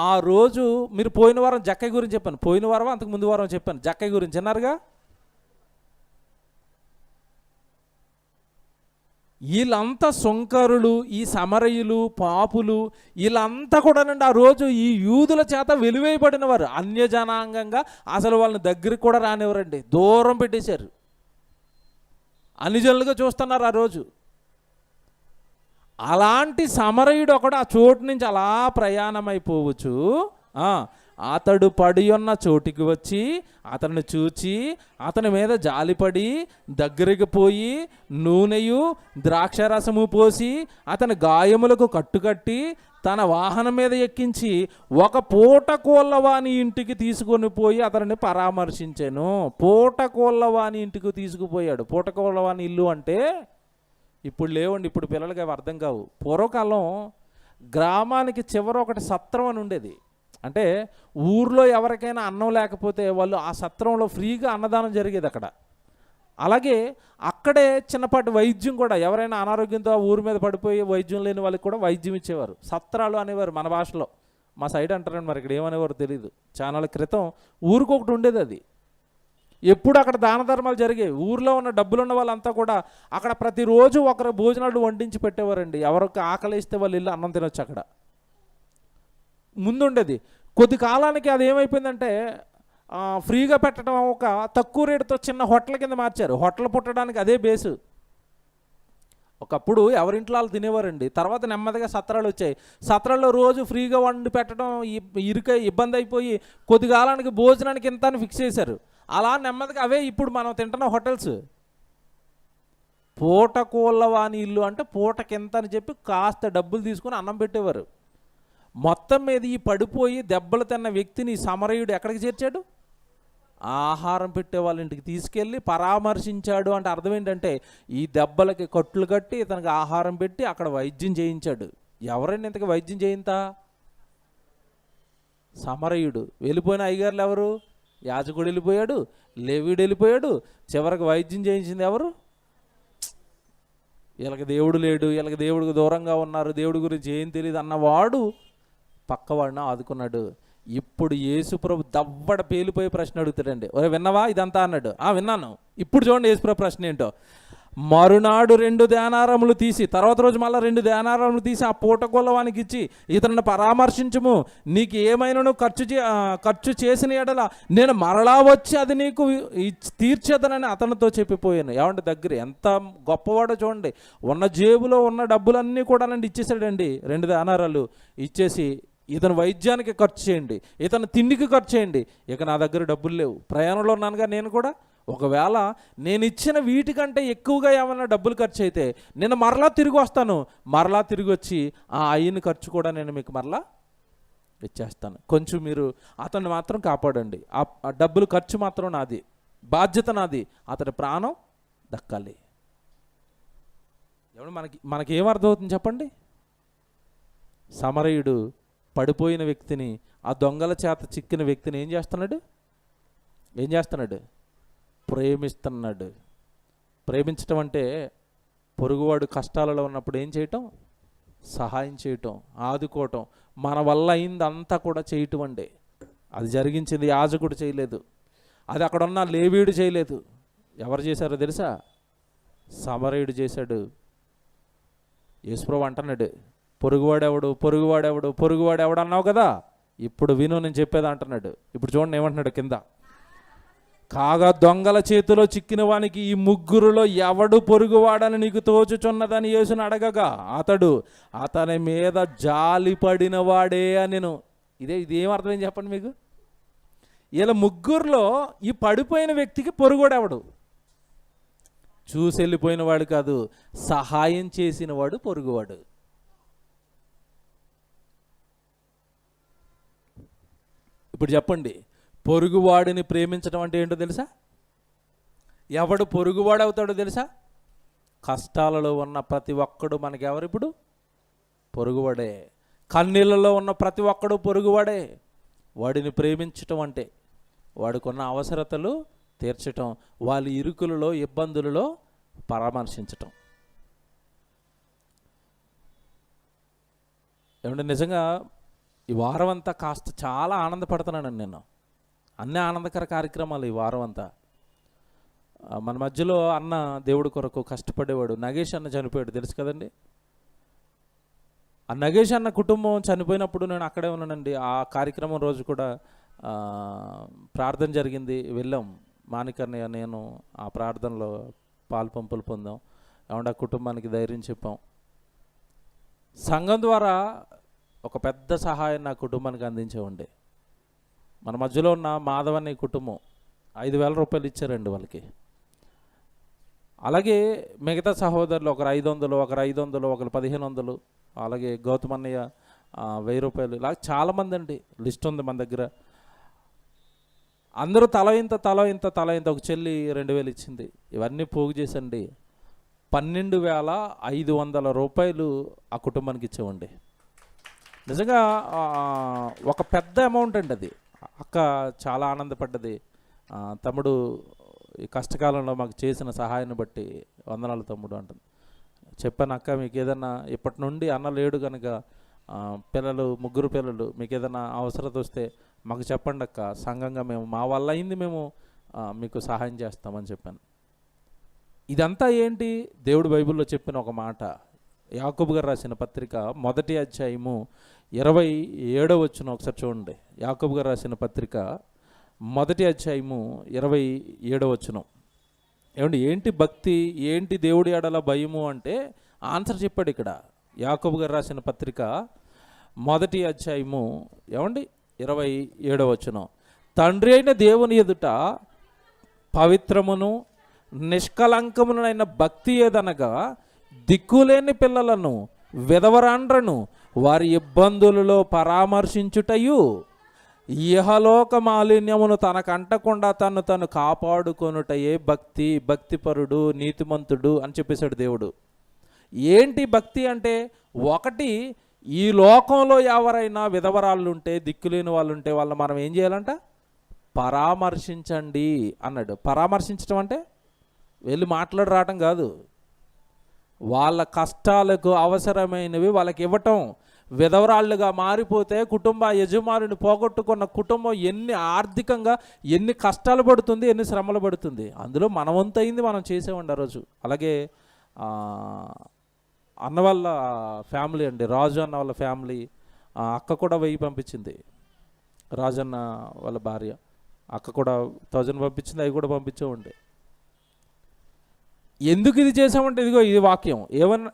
ఆ రోజు మీరు పోయిన వారం జక్కయ్య గురించి చెప్పాను, పోయిన వారం అంతకు ముందు వారం చెప్పాను జక్కయ్య గురించి, అన్నారుగా. వీళ్ళంతా సుంకరులు, ఈ సమరయులు, పాపులు, వీళ్ళంతా కూడానండి ఆ రోజు ఈ యూదుల చేత వెలివేయబడిన వారు. అన్యజనాంగంగా అసలు వాళ్ళని దగ్గరికి కూడా రానివ్వరండి, దూరం పెట్టేశారు, అన్యజనులుగా చూస్తున్నారు ఆ రోజు. అలాంటి సమరయుడు ఒకడు ఆ చోటు నుంచి అలా ప్రయాణమైపోవచ్చు, అతడు పడి ఉన్న చోటికి వచ్చి అతన్ని చూచి అతని మీద జాలిపడి దగ్గరికి పోయి నూనెయు ద్రాక్షరసము పోసి అతని గాయములకు కట్టుకట్టి తన వాహనం మీద ఎక్కించి ఒక పూటకోళ్ళవాని ఇంటికి తీసుకొని పోయి అతనిని పరామర్శించాను. పూటకోళ్ళవాని ఇంటికి తీసుకుపోయాడు. పూటకోళ్ళవాని ఇల్లు అంటే ఇప్పుడు లేవండి, ఇప్పుడు పిల్లలకి అవి అర్థం కావు. పూర్వకాలం గ్రామానికి చివర ఒకటి సత్రం అని ఉండేది. అంటే ఊర్లో ఎవరికైనా అన్నం లేకపోతే వాళ్ళు ఆ సత్రంలో ఫ్రీగా అన్నదానం జరిగేది అక్కడ. అలాగే అక్కడే చిన్నపాటి వైద్యం కూడా, ఎవరైనా అనారోగ్యంతో ఊరి మీద పడిపోయి వైద్యం లేని వాళ్ళకి కూడా వైద్యం ఇచ్చేవారు. సత్రాలు అనేవారు మన భాషలో, మా సైడ్ అంటారండి, మరి ఇక్కడ ఏమనేవారు తెలియదు. చాలా క్రితం ఊరికొకటి ఉండేది. అది ఎప్పుడు అక్కడ దాన ధర్మాలు జరిగేవి. ఊర్లో ఉన్న డబ్బులున్న వాళ్ళంతా కూడా అక్కడ ప్రతిరోజు ఒకరు భోజనాలు వండించి పెట్టేవారండి. ఎవరికి ఆకలి ఇస్తే వాళ్ళు ఇల్లు అన్నం తినొచ్చు. అక్కడ ముందుండేది. కొద్ది కాలానికి అది ఏమైపోయిందంటే ఫ్రీగా పెట్టడం ఒక తక్కువ రేటుతో చిన్న హోటల్ కింద మార్చారు. హోటల్ పుట్టడానికి అదే బేసు. ఒకప్పుడు ఎవరింట్లో వాళ్ళు తినేవారండి. తర్వాత నెమ్మదిగా సత్రాలు వచ్చాయి. సత్రాల్లో రోజు ఫ్రీగా వండి పెట్టడం ఇబ్బంది అయిపోయి కొద్ది కాలానికి భోజనానికి ఇంత అని ఫిక్స్ చేశారు. అలా నెమ్మదిగా అవే ఇప్పుడు మనం తింటున్న హోటల్స్. పూటకోళ్ళవాని ఇల్లు అంటే పూటకింత అని చెప్పి కాస్త డబ్బులు తీసుకొని అన్నం పెట్టేవారు. మొత్తం మీద ఈ పడిపోయి దెబ్బలు తిన్న వ్యక్తిని సమరయుడు ఎక్కడికి చేర్చాడు, ఆహారం పెట్టే వాళ్ళ ఇంటికి తీసుకెళ్ళి పరామర్శించాడు. అంటే అర్థం ఏంటంటే ఈ దెబ్బలకి కట్లు కట్టి ఇతనికి ఆహారం పెట్టి అక్కడ వైద్యం చేయించాడు. ఎవరైనా ఇంతకు వైద్యం చేయింతా? సమరయుడు. వెళ్ళిపోయిన అయ్యగారులు ఎవరు? యాజకుడు వెళ్ళిపోయాడు, లేవీయుడు వెళ్ళిపోయాడు, చివరికి వైద్యం చేయించింది ఎవరు? వీళ్ళకి దేవుడు లేడు, వీళ్ళకి దేవుడికి దూరంగా ఉన్నారు, దేవుడి గురించి ఏం తెలియదు అన్నవాడు పక్కవాడిని ఆదుకున్నాడు. ఇప్పుడు యేసుప్రభు దవ్వడ పేలిపోయే ప్రశ్న అడుగుతాడండి. ఒరే విన్నావా ఇదంతా అన్నాడు. విన్నాను. ఇప్పుడు చూడండి యేసుప్రభు ప్రశ్న ఏంటో. మరునాడు 2 దేనారములు తీసి, తర్వాత రోజు మళ్ళీ 2 దేనారములు తీసి ఆ పూటకోళ్ళవానికి ఇచ్చి ఇతను పరామర్శించము, నీకు ఏమైనా ఖర్చు చేసిన ఎడల నేను మరలా వచ్చి అది నీకు తీర్చేదనని అతనితో చెప్పిపోయాను. ఏమంటే దగ్గర ఎంత గొప్పవాడో చూడండి. ఉన్న జేబులో ఉన్న డబ్బులన్నీ కూడా నన్ను ఇచ్చేసాడండి. 2 దేనారాలు ఇచ్చేసి ఇతను వైద్యానికి ఖర్చు చేయండి, ఇతను తిండికి ఖర్చు చేయండి, ఇక నా దగ్గర డబ్బులు లేవు, ప్రయాణంలో ఉన్నానుగా నేను కూడా, ఒకవేళ నేను ఇచ్చిన వీటికంటే ఎక్కువగా ఏమైనా డబ్బులు ఖర్చు అయితే నేను మరలా తిరిగి వస్తాను, మరలా తిరిగి వచ్చి ఆ అయిన ఖర్చు కూడా నేను మీకు మరలా ఇచ్చేస్తాను. కొంచెం మీరు అతన్ని మాత్రం కాపాడండి, ఆ డబ్బులు ఖర్చు మాత్రం నాది, బాధ్యత నాది, అతడి ప్రాణం దక్కాలి. ఎవడు మనకి ఏమర్థమవుతుంది చెప్పండి? సమరయుడు పడిపోయిన వ్యక్తిని, ఆ దొంగల చేత చిక్కిన వ్యక్తిని ఏం చేస్తున్నాడు? ప్రేమిస్తున్నాడు. ప్రేమించటం అంటే పొరుగువాడు కష్టాలలో ఉన్నప్పుడు ఏం చేయటం? సహాయం చేయటం, ఆదుకోవటం, మన వల్ల అయిందంతా కూడా చేయటం అండి. అది జరిగించింది యాజకుడు చేయలేదు, అది అక్కడ ఉన్న లేవీయుడు చేయలేదు. ఎవరు చేశారో తెలుసా? సమరయుడు చేశాడు. యేసుప్రభు అంటున్నాడు, పొరుగువాడెవడు అన్నావు కదా, ఇప్పుడు విను నేను చెప్పేది అంటున్నాడు. ఇప్పుడు చూడండి ఏమంటున్నాడు కింద. కాగా దొంగల చేతిలో చిక్కిన వానికి ఈ ముగ్గురులో ఎవడు పొరుగువాడని నీకు తోచుచున్నదని యేసుని అడగగా అతని మీద జాలి పడిన వాడే అనెను. ఇదేం అర్థమైంది చెప్పండి మీకు? ఇలా ముగ్గురులో ఈ పడిపోయిన వ్యక్తికి పొరుగువాడెవడు? చూసి వెళ్ళిపోయిన వాడు కాదు, సహాయం చేసిన వాడు పొరుగువాడు. ఇప్పుడు చెప్పండి, పొరుగువాడిని ప్రేమించడం అంటే ఏంటో తెలుసా? ఎవడు పొరుగువాడు అవుతాడో తెలుసా? కష్టాలలో ఉన్న ప్రతి ఒక్కడు మనకి ఎవరిప్పుడు పొరుగువాడే. కన్నీళ్ళలో ఉన్న ప్రతి ఒక్కడు పొరుగువాడే. వాడిని ప్రేమించటం అంటే వాడికున్న అవసరతలు తీర్చటం, వాళ్ళ ఇరుకులలో ఇబ్బందులలో పరామర్శించటం. ఏమంటే నిజంగా ఈ వారం అంతా కాస్త చాలా ఆనందపడుతున్నానండి నేను. అన్ని ఆనందకర కార్యక్రమాలు ఈ వారం అంతా. మన మధ్యలో అన్న దేవుడి కొరకు కష్టపడేవాడు నగేష్ అన్న చనిపోయాడు, తెలుసు కదండి. ఆ నగేష్ అన్న కుటుంబం చనిపోయినప్పుడు నేను అక్కడే ఉన్నానండి. ఆ కార్యక్రమం రోజు కూడా ప్రార్థన జరిగింది, వెళ్ళాం. మానికర్ణయ్య నేను ఆ ప్రార్థనలో పాలుపంపులు పొందాం. ఏమంటే ఆ కుటుంబానికి ధైర్యం చెప్పాం. సంఘం ద్వారా ఒక పెద్ద సహాయం నా కుటుంబానికి అందించేవండి. మన మధ్యలో ఉన్న మాధవని కుటుంబం 5,000 రూపాయలు ఇచ్చారండి వాళ్ళకి. అలాగే మిగతా సహోదరులు ఒకరు 500, ఒకరు 500, ఒకరు 1500, అలాగే గౌతమన్నయ్య 1000 రూపాయలు, ఇలా చాలామంది అండి. లిస్ట్ ఉంది మన దగ్గర. అందరూ తల ఇంత. ఒక చెల్లి 2000 ఇచ్చింది. ఇవన్నీ పోగు చేసండి 12,500 రూపాయలు ఆ కుటుంబానికి ఇచ్చామండి. నిజంగా ఒక పెద్ద అమౌంట్ అండి అది. అక్క చాలా ఆనందపడ్డది. తమ్ముడు ఈ కష్టకాలంలో మాకు చేసిన సహాయాన్ని బట్టి వందనాలు తమ్ముడు అంటుంది. చెప్పాను, అక్క మీకు ఏదన్నా ఇప్పటి నుండి అన్న లేడు కనుక పిల్లలు 3 పిల్లలు మీకు ఏదైనా అవసరత వస్తే మాకు చెప్పండి అక్క, సంఘంగా మేము మా వల్ల అయింది మేము మీకు సహాయం చేస్తామని చెప్పాను. ఇదంతా ఏంటి? దేవుడు బైబిల్లో చెప్పిన ఒక మాట. యాకోబు గారు రాసిన పత్రిక 1వ అధ్యాయము 27వ వచనం ఒకసారి చూడండి. యాకోబు గారు రాసిన పత్రిక 1వ అధ్యాయము 27వ వచనం. ఏమండి, ఏంటి భక్తి, ఏంటి దేవుడి ఎడల భయము అంటే ఆన్సర్ చెప్పాడు ఇక్కడ. యాకోబు గారు రాసిన పత్రిక 1వ అధ్యాయము ఏమండి 27వ వచనం. తండ్రి అయిన దేవుని ఎదుట పవిత్రమును నిష్కలంకమునైన భక్తి ఏదనగా దిక్కులేని పిల్లలను విధవరాండ్రను వారి ఇబ్బందులలో పరామర్శించుటయు ఇహలోక మాలిన్యమును తనకంటకుండా తను కాపాడుకొనుటయే భక్తిపరుడు నీతిమంతుడు అని చెప్పేశాడు దేవుడు. ఏంటి భక్తి అంటే, ఒకటి ఈ లోకంలో ఎవరైనా విధవరాళ్ళు ఉంటే దిక్కులేని వాళ్ళు ఉంటే వాళ్ళని మనం ఏం చేయాలంట? పరామర్శించండి అన్నాడు. పరామర్శించడం అంటే వెళ్ళి మాట్లాడి రావటం కాదు, వాళ్ళ కష్టాలకు అవసరమైనవి వాళ్ళకి ఇవ్వటం. విధవరాళ్ళుగా మారిపోతే కుటుంబ యజమానిని పోగొట్టుకున్న కుటుంబం ఆర్థికంగా ఎన్ని కష్టాలు పడుతుంది, ఎన్ని శ్రమలు పడుతుంది. అందులో మన వంతు అయింది మనం చేసేవాడి ఆ రోజు. అలాగే అన్న వాళ్ళ ఫ్యామిలీ అండి, రాజు అన్న వాళ్ళ ఫ్యామిలీ, అక్క కూడా 1000 పంపించింది. రాజన్న వాళ్ళ భార్య అక్క కూడా 1000 పంపించింది. అవి కూడా పంపించేవండి. ఎందుకు ఇది చేసామంటే, ఇదిగో ఇది వాక్యం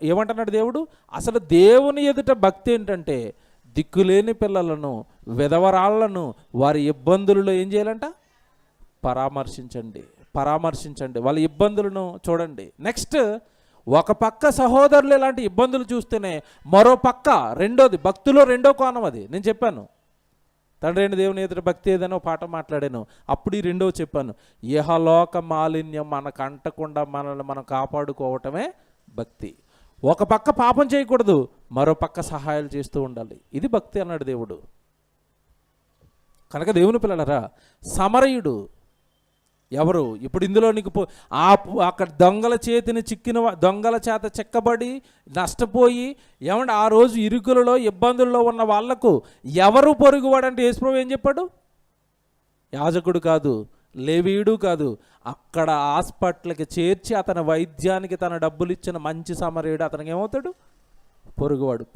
ఏమంటున్నాడు దేవుడు. అసలు దేవుని ఎదుట భక్తి ఏంటంటే దిక్కులేని పిల్లలను విధవరాళ్లను వారి ఇబ్బందులలో ఏం చేయాలంట? పరామర్శించండి వాళ్ళ ఇబ్బందులను చూడండి. నెక్స్ట్, ఒక పక్క సహోదరులు ఇలాంటి ఇబ్బందులు చూస్తేనే మరో పక్క రెండోది, భక్తిలో రెండో కోణం అది. నేను చెప్పాను తండ్రి అయిన దేవుని ఎదుట భక్తి ఏదైనా పాట మాట్లాడాను, అప్పుడు ఈ రెండో చెప్పాను. ఇహలోక మాలిన్యం మనకు అంటకుండా మనల్ని మనం కాపాడుకోవటమే భక్తి. ఒక పక్క పాపం చేయకూడదు, మరో పక్క సహాయాలు చేస్తూ ఉండాలి. ఇది భక్తి అన్నాడు దేవుడు. కనుక దేవుని పిల్లలరా, సమరయుడు ఎవరు? ఇప్పుడు ఇందులో నీకు అక్కడ దొంగల చేతిని దొంగల చేత చెక్కబడి నష్టపోయి ఏమంటే ఆ రోజు ఇరుకులలో ఇబ్బందుల్లో ఉన్న వాళ్లకు ఎవరు పొరుగువాడంటే యేసుప్రభువు ఏం చెప్పాడు? యాజకుడు కాదు, లేవీయుడు కాదు, అక్కడ హాస్పిటల్కి చేర్చి అతని వైద్యానికి తన డబ్బులు ఇచ్చిన మంచి సమరయుడు అతనికి ఏమవుతాడు?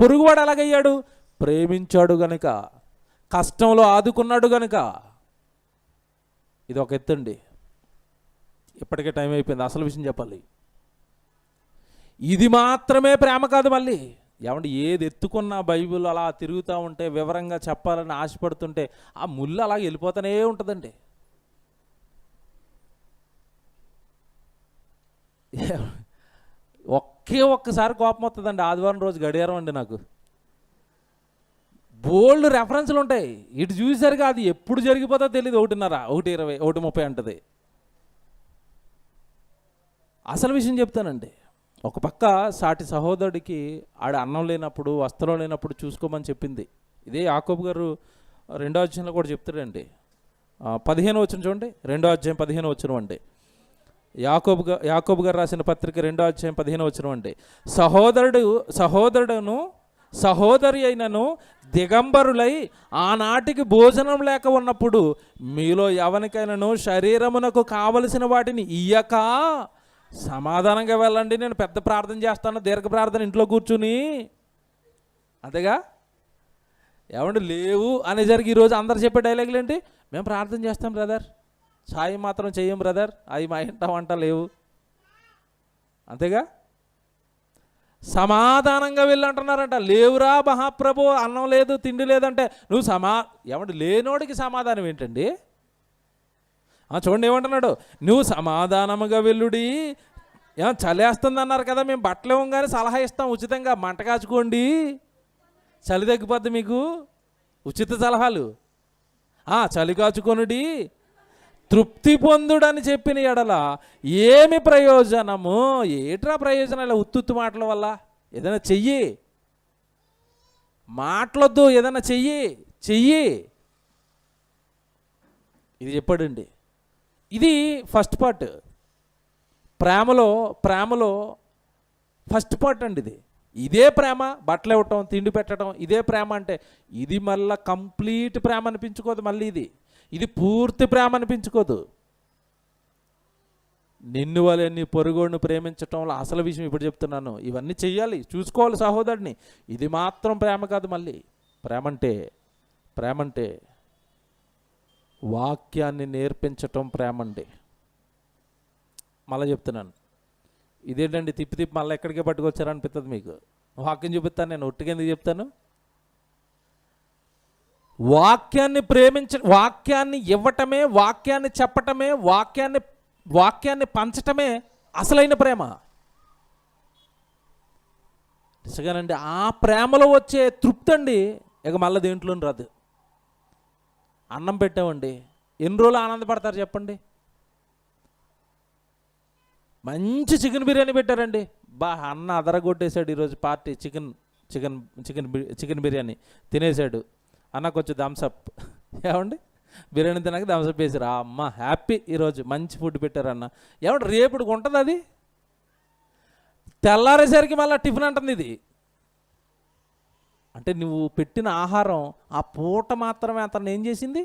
పొరుగువాడు ఎలాగయ్యాడు? ప్రేమించాడు గనుక, కష్టంలో ఆదుకున్నాడు గనుక. ఇది ఒక ఎత్తండి. ఇప్పటికే టైం అయిపోయింది, అసలు విషయం చెప్పాలి. ఇది మాత్రమే ప్రేమ కాదు. మళ్ళీ ఏమంటే ఏది ఎత్తుకున్నా బైబిల్ అలా తిరుగుతూ ఉంటే వివరంగా చెప్పాలని ఆశపడుతుంటే ఆ ముళ్ళు అలా వెళ్ళిపోతూనే ఉంటుందండి. ఒక్కసారి కోపం వస్తుందండి. ఆదివారం రోజు గడియారం అండి నాకు. బోల్డ్ రెఫరెన్స్లు ఉంటాయి. ఇటు చూసేసరికి అది ఎప్పుడు జరిగిపోతుందో తెలియదు. 1:30, 1:20, 1:30 అంటది. అసలు విషయం చెప్తానండి. ఒక పక్క సాటి సహోదరుడికి ఆడ అన్నం లేనప్పుడు, వస్త్రం లేనప్పుడు చూసుకోమని చెప్పింది. ఇదే యాకోబు గారు 2వ అధ్యాయంలో కూడా చెప్తాడండి. 15 వచనం చూడండి. 2వ అధ్యాయం 15 వచనం అండి. యాకోబు గారు రాసిన పత్రిక 2వ అధ్యాయం 15 వచనం అండి. సహోదరుడును సహోదరి అయినను దిగంబరులై ఆనాటికి భోజనం లేక ఉన్నప్పుడు మీలో ఎవరికైనాను శరీరమునకు కావలసిన వాటిని ఇయ్యక సమాధానంగా వెళ్ళండి. నేను పెద్ద ప్రార్థన చేస్తాను, దీర్ఘ ప్రార్థన ఇంట్లో కూర్చుని. అంతేగా ఏమండి లేవు అనేసరికి ఈరోజు అందరు చెప్పే డైలాగులు ఏంటి? మేము ప్రార్థన చేస్తాం బ్రదర్, సాయం మాత్రం చెయ్యం బ్రదర్, అవి మా ఇంట వంట లేవు. అంతేగా సమాధానంగా వెళ్ళంటున్నారంట. లేవురా మహాప్రభు, అన్నం లేదు, తిండి లేదంటే నువ్వు ఏమంటే లేనోడికి సమాధానం ఏంటండి? చూడండి ఏమంటున్నాడు, నువ్వు సమాధానముగా వెళ్ళుడి. చలేస్తుంది అన్నారు కదా, మేము బట్టలు ఇవ్వగానే సలహా ఇస్తాం ఉచితంగా, మంట కాచుకోండి, చలి తగ్గిపోద్ది మీకు, ఉచిత సలహాలు. చలి కాచుకొనుడి, తృప్తి పొందుడని చెప్పిన ఎడల ఏమి ప్రయోజనము? ఏట్రా ప్రయోజనం? ఇలా ఉత్తుత్తు మాటల వల్ల ఏదైనా చెయ్యి, మాటలొద్దు, ఏదైనా చెయ్యి. ఇది చెప్పాడండి. ఇది ఫస్ట్ పార్ట్. ప్రేమలో ఫస్ట్ పార్ట్ అండి ఇది. ఇదే ప్రేమ, బట్టలు ఇవ్వటం, తిండి పెట్టడం, ఇదే ప్రేమ అంటే ఇది మళ్ళీ కంప్లీట్ ప్రేమ అనిపించుకోదు. మళ్ళీ ఇది పూర్తి ప్రేమ అనిపించుకోదు. నిన్ను వలె నీ పొరుగును ప్రేమించటంలో అసలు విషయం ఇప్పుడు చెప్తున్నాను. ఇవన్నీ చెయ్యాలి, చూసుకోవాలి సహోదరుడిని. ఇది మాత్రం ప్రేమ కాదు. మళ్ళీ ప్రేమంటే వాక్యాన్ని నేర్పించటం ప్రేమండి. మళ్ళీ చెప్తున్నాను, ఇదేంటండి తిప్పి మళ్ళీ ఎక్కడికే పట్టుకొచ్చారనిపిస్తుంది మీకు. వాక్యం చూపిస్తాను, నేను ఒట్టిగా ఎందుకు చెప్తాను? వాక్యాన్ని వాక్యాన్ని ఇవ్వటమే, వాక్యాన్ని చెప్పటమే, వాక్యాన్ని పంచటమే అసలైన ప్రేమ. నిజంగానండి, ఆ ప్రేమలో వచ్చే తృప్తి అండి ఇక మళ్ళీ దేంట్లోని రాదు. అన్నం పెట్టామండి, ఎన్ని రోజులు ఆనందపడతారు చెప్పండి? మంచి చికెన్ బిర్యానీ పెట్టారండి, అన్న అదరగొట్టేశాడు ఈరోజు పార్టీ. చికెన్ బిర్యానీ తినేశాడు. అన్న కొంచెం థమ్సప్, ఏమండి బిర్యానీ తిన్నాక థమ్సప్ వేసారు. అమ్మ హ్యాపీ, ఈరోజు మంచి ఫుడ్ పెట్టారన్న. ఏమంటే రేపుడు ఉంటుంది అది, తెల్లారేసరికి మళ్ళీ టిఫిన్ అంటుంది ఇది. అంటే నువ్వు పెట్టిన ఆహారం ఆ పూట మాత్రమే అతన్ని ఏం చేసింది?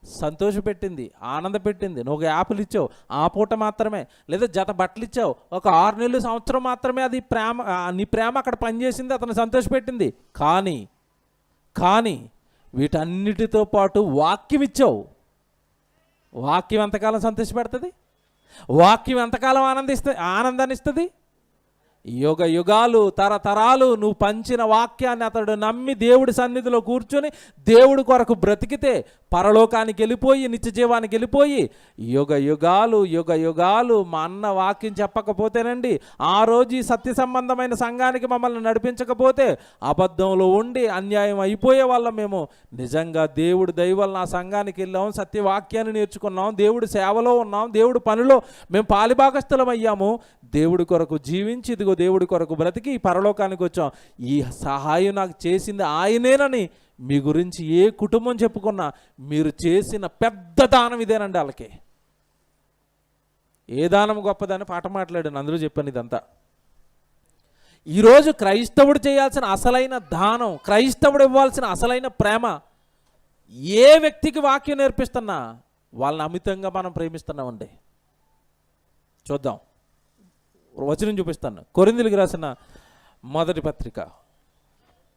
సంతోషపెట్టింది, ఆనంద పెట్టింది. నువ్వు ఒక యాపిల్ ఇచ్చావు ఆ పూట మాత్రమే, లేదా జత బట్టలు ఇచ్చావు, ఒక 6 నెలలు సంవత్సరం మాత్రమే అది ప్రేమ, నీ ప్రేమ అక్కడ పనిచేసింది, అతను సంతోషపెట్టింది. కానీ వీటన్నిటితో పాటు వాక్యం ఇచ్చావు. వాక్యం ఎంతకాలం సంతోషపెడుతుంది? వాక్యం ఎంతకాలం ఆనందాన్ని ఇస్తుంది? యుగాలు తరతరాలు నువ్వు పంచిన వాక్యాన్ని అతడు నమ్మి దేవుడి సన్నిధిలో కూర్చొని దేవుడి కొరకు బ్రతికితే పరలోకానికి వెళ్ళిపోయి నిత్య జీవానికి వెళ్ళిపోయి యుగాలు మా అన్న వాక్యం చెప్పకపోతేనండి, ఆ రోజు ఈ సత్య సంబంధమైన సంఘానికి మమ్మల్ని నడిపించకపోతే అబద్ధంలో ఉండి అన్యాయం అయిపోయే వాళ్ళం మేము. నిజంగా దేవుడు దయవల్ల ఆ సంఘానికి వెళ్ళాం, సత్యవాక్యాన్ని నేర్చుకున్నాం, దేవుడి సేవలో ఉన్నాం, దేవుడి పనిలో మేము పాలిభాగస్థలం అయ్యాము. దేవుడి కొరకు జీవించి ఇదిగో దేవుడి కొరకు బ్రతికి పరలోకానికి వచ్చాం. ఈ సహాయం నాకు చేసింది ఆయనేనని మీ గురించి ఏ కుటుంబం చెప్పుకున్నా మీరు చేసిన పెద్ద దానం ఇదేనండి. వాళ్ళకి ఏ దానం గొప్పదని పాట మాట్లాడాను, అందులో చెప్పాను ఇదంతా. ఈరోజు క్రైస్తవుడు చేయాల్సిన అసలైన దానం, క్రైస్తవుడు ఇవ్వాల్సిన అసలైన ప్రేమ, ఏ వ్యక్తికి వాక్యం నేర్పిస్తున్నా వాళ్ళని అమితంగా మనం ప్రేమిస్తున్నామండి. చూద్దాం, వచనం చూపిస్తాను. కొరింథీయులకు రాసిన మొదటి పత్రిక,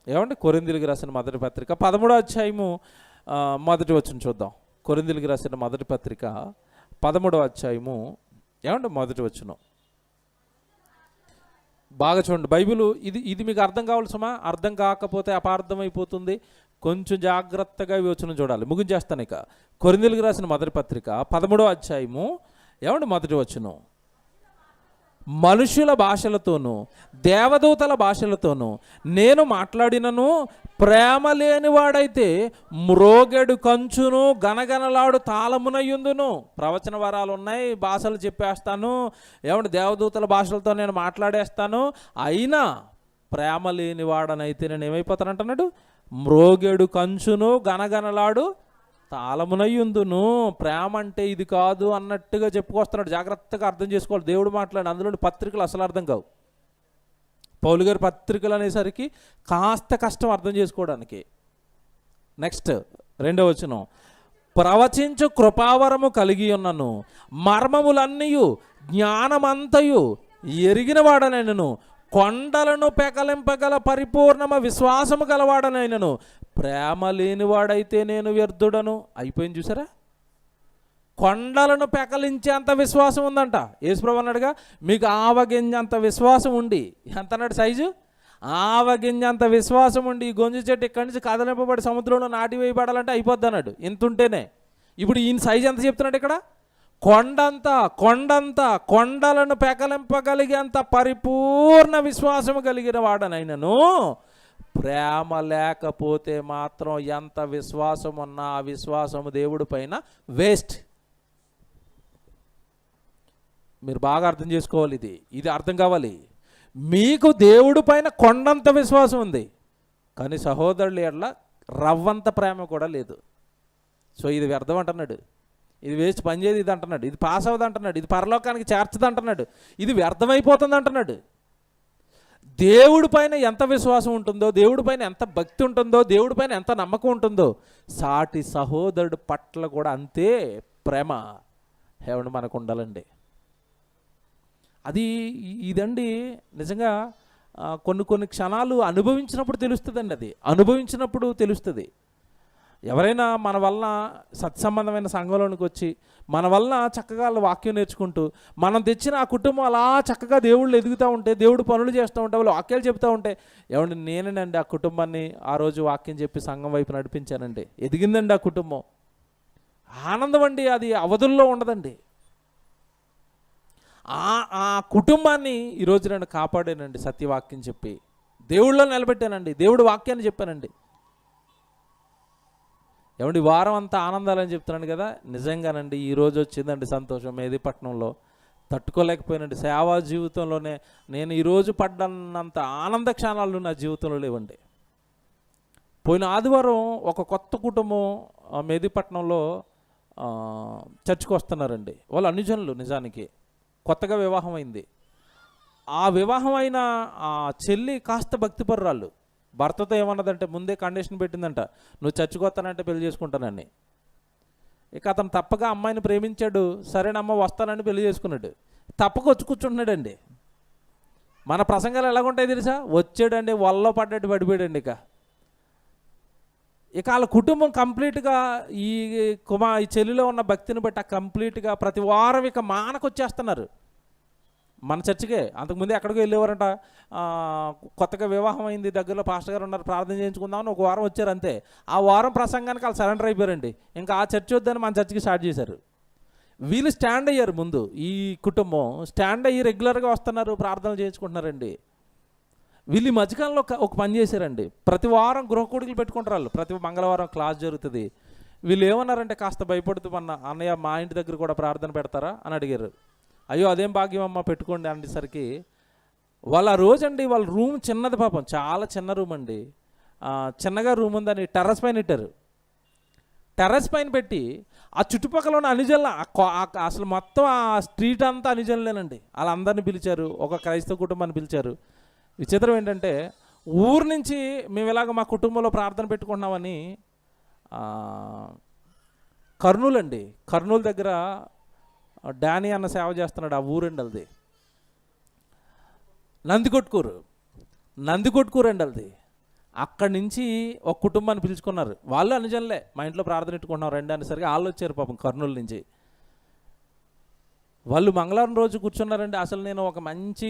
ఏమండి కొరింథీయులకు రాసిన మొదటి పత్రిక 13వ అధ్యాయము మొదటి వచనం చూద్దాం. కొరింథీయులకు రాసిన మొదటి పత్రిక 13వ అధ్యాయము ఏమండి మొదటి వచనం బాగా చూడండి. బైబిల్ ఇది మీకు అర్థం కావాల్సమా? అర్థం కాకపోతే అపార్థమైపోతుంది. కొంచెం జాగ్రత్తగా వచనం చూడాలి. ముగించేస్తాను ఇక. కొరింథీయులకు రాసిన మొదటి పత్రిక 13వ అధ్యాయము ఏమండి మొదటి వచనం, మనుషుల భాషలతోనూ దేవదూతల భాషలతోనూ నేను మాట్లాడినను ప్రేమ లేనివాడైతే మ్రోగెడు కంచును గనగనలాడు తాళమునయుందును. ప్రవచన వరాలు ఉన్నాయి, భాషలు చెప్పేస్తాను, ఏమంటే దేవదూతల భాషలతో నేను మాట్లాడేస్తాను, అయినా ప్రేమ లేనివాడనైతే నేను ఏమైపోతానంటున్నాడు? మ్రోగెడు కంచును గనగనలాడు తాళమునయుందును. ప్రేమ అంటే ఇది కాదు అన్నట్టుగా చెప్పుకొస్తున్నాడు. జాగ్రత్తగా అర్థం చేసుకోవాలి. దేవుడు మాట్లాడి అందులో పత్రికలు అసలు అర్థం కావు. పౌలు గారి పత్రికలు అనేసరికి కాస్త కష్టం అర్థం చేసుకోవడానికి. నెక్స్ట్ 2వ వచనం, ప్రవచించు కృపావరము కలిగి ఉన్నను, మర్మములన్నీయు జ్ఞానమంతయు ఎరిగిన వాడనైనను, కొండలను పెకలింపగల పరిపూర్ణమ విశ్వాసము గలవాడనైనను, ప్రేమ లేనివాడైతే నేను వ్యర్థుడను. అయిపోయింది చూసారా? కొండలను పెకలించేంత విశ్వాసం ఉందంట. యేసుప్రభు అన్నాడుగా, మీకు ఆవగింజంత విశ్వాసం ఉండి, ఎంత అన్నాడు సైజు? ఆవగింజంత విశ్వాసం ఉండి ఈ గొంజు చెట్టు ఇక్కడి నుంచి కదలింపబడి సముద్రంలో నాటి వేయబడాలంటే అయిపోద్ది అన్నాడు. ఇంత ఉంటేనే. ఇప్పుడు ఈయన సైజు ఎంత చెప్తున్నాడు ఇక్కడ? కొండలను పెకలింపగలిగేంత పరిపూర్ణ విశ్వాసము కలిగిన వాడనైనను, ప్రేమ లేకపోతే మాత్రం ఎంత విశ్వాసం ఉన్నా ఆ విశ్వాసము దేవుడి పైన వేస్ట్. మీరు బాగా అర్థం చేసుకోవాలి. ఇది అర్థం కావాలి. మీకు దేవుడి పైన కొండంత విశ్వాసం ఉంది, కానీ సహోదరులు ఎట్లా రవ్వంత ప్రేమ కూడా లేదు. సో ఇది వ్యర్థం అంటున్నాడు, ఇది వేస్ట్ పనిచేది ఇది అంటున్నాడు, ఇది పాస్ అవ్వదు అంటున్నాడు, ఇది పరలోకానికి చేర్చదు అంటున్నాడు, ఇది వ్యర్థమైపోతుంది అంటున్నాడు. దేవుడి పైన ఎంత విశ్వాసం ఉంటుందో, దేవుడి పైన ఎంత భక్తి ఉంటుందో, దేవుడి పైన ఎంత నమ్మకం ఉంటుందో, సాటి సహోదరుడు పట్ల కూడా అంతే ప్రేమ ఏమండి మనకు ఉండాలండి. ఇదండి నిజంగా కొన్ని క్షణాలు అనుభవించినప్పుడు తెలుస్తుందండి. అది అనుభవించినప్పుడు తెలుస్తుంది. ఎవరైనా మన వలన సత్సంబంధమైన సంఘంలోనికి వచ్చి మన వలన చక్కగా వాక్యం నేర్చుకుంటూ మనం తెచ్చిన ఆ కుటుంబం అలా చక్కగా దేవుళ్ళు ఎదుగుతూ ఉంటే, దేవుడు పనులు చేస్తూ ఉంటే, వాళ్ళు వాక్యాలు చెప్తూ ఉంటే, ఏమండి నేనేనండి ఆ కుటుంబాన్ని ఆ రోజు వాక్యం చెప్పి సంఘం వైపు నడిపించానండి, ఎదిగిందండి ఆ కుటుంబం. ఆనందం అండి, అది అవధుల్లో ఉండదండి. ఆ కుటుంబాన్ని ఈరోజు నేను కాపాడానండి, సత్యవాక్యం చెప్పి దేవుళ్ళలో నిలబెట్టానండి, దేవుడు వాక్యాన్ని చెప్పానండి. ఏమండి వారం అంతా ఆనందాలని చెప్తున్నాను కదా, నిజంగానండి ఈరోజు వచ్చిందండి సంతోషం. మెహదీపట్నంలో తట్టుకోలేకపోయానండి. సేవా జీవితంలోనే నేను ఈరోజు పడ్డన్నంత ఆనంద క్షణాలు నా జీవితంలో లేవండి. పోయిన ఆదివారం ఒక కొత్త కుటుంబం మెహదీపట్నంలో చర్చికి వస్తున్నారండి. వాళ్ళు అన్యజనులు, నిజానికి కొత్తగా వివాహం అయింది. ఆ వివాహం అయిన ఆ చెల్లి కాస్త భక్తిపరురాళ్ళు. భర్తతో ఏమన్నదంటే ముందే కండిషన్ పెట్టిందంట, నువ్వు చచ్చిపోతానంటే పెళ్లి చేసుకుంటానని. ఇక అతను తప్పగా అమ్మాయిని ప్రేమించాడు. సరేనమ్మ వస్తానని పెళ్లి చేసుకున్నాడు. తప్పక వచ్చి కూర్చుంటున్నాడండి. మన ప్రసంగాలు ఎలాగుంటాయి తెలుసా? వచ్చాడండి, వల్ల పడ్డట్టు పడిపోయాడండి. ఇక వాళ్ళ కుటుంబం కంప్లీట్గా ఈ చెల్లిలో ఉన్న భక్తిని బట్టి కంప్లీట్గా ప్రతి వారం ఇక మానకొచ్చేస్తున్నారు మన చర్చికే. అంతకుముందే ఎక్కడికి వెళ్ళేవారంట. కొత్తగా వివాహం అయింది, దగ్గరలో పాస్టర్ గారు ఉన్నారు, ప్రార్థన చేయించుకుందామని ఒక వారం వచ్చారు అంతే. ఆ వారం ప్రసంగానికి వాళ్ళు సరెండర్ అయిపోయారండి. ఇంకా ఆ చర్చి వద్దని మన చర్చికి స్టార్ట్ చేశారు. వీళ్ళు స్టాండ్ అయ్యారు. ముందు ఈ కుటుంబం స్టాండ్ అయ్యి రెగ్యులర్గా వస్తున్నారు, ప్రార్థనలు చేయించుకుంటున్నారండి. వీళ్ళు ఈ మధ్యకాలంలో ఒక పని చేశారండి. ప్రతి వారం గృహకూడికలు పెట్టుకుంటారు వాళ్ళు. ప్రతి మంగళవారం క్లాస్ జరుగుతుంది. వీళ్ళు ఏమన్నారంటే కాస్త భయపడుతూ అన్నయ్య మా ఇంటి దగ్గర కూడా ప్రార్థన పెడతారా అని అడిగారు. అయ్యో అదేం భాగ్యం అమ్మ పెట్టుకోండి అనేసరికి వాళ్ళ రోజండి వాళ్ళ రూమ్ చిన్నది, పాపం చాలా చిన్న రూమ్ అండి. చిన్నగా రూమ్ ఉందని టెర్రస్ పైన పెట్టారు. టెర్రస్ పైన పెట్టి ఆ చుట్టుపక్కల ఉన్న అనుజనులు, అసలు మొత్తం ఆ స్ట్రీట్ అంతా అనుజనులేనండి. వాళ్ళందరినీ పిలిచారు. ఒక క్రైస్తవ కుటుంబాన్ని పిలిచారు. విచిత్రం ఏంటంటే ఊరు నుంచి మేము ఇలాగ మా కుటుంబంలో ప్రార్థన పెట్టుకున్నామని కర్నూలు అండి, కర్నూలు దగ్గర డానీ అన్న సేవ చేస్తున్నాడు. ఆ ఊరండి అది నందికొట్కూరు అండి అది. అక్కడి నుంచి ఒక కుటుంబాన్ని పిలుచుకున్నారు. వాళ్ళు అనుజనులే, మా ఇంట్లో ప్రార్థన పెట్టుకుంటున్నాం రండి అనేసరికి వాళ్ళు వచ్చారు పాపం కర్నూలు నుంచి. వాళ్ళు మంగళవారం రోజు కూర్చున్నారండి. అసలు నేను ఒక మంచి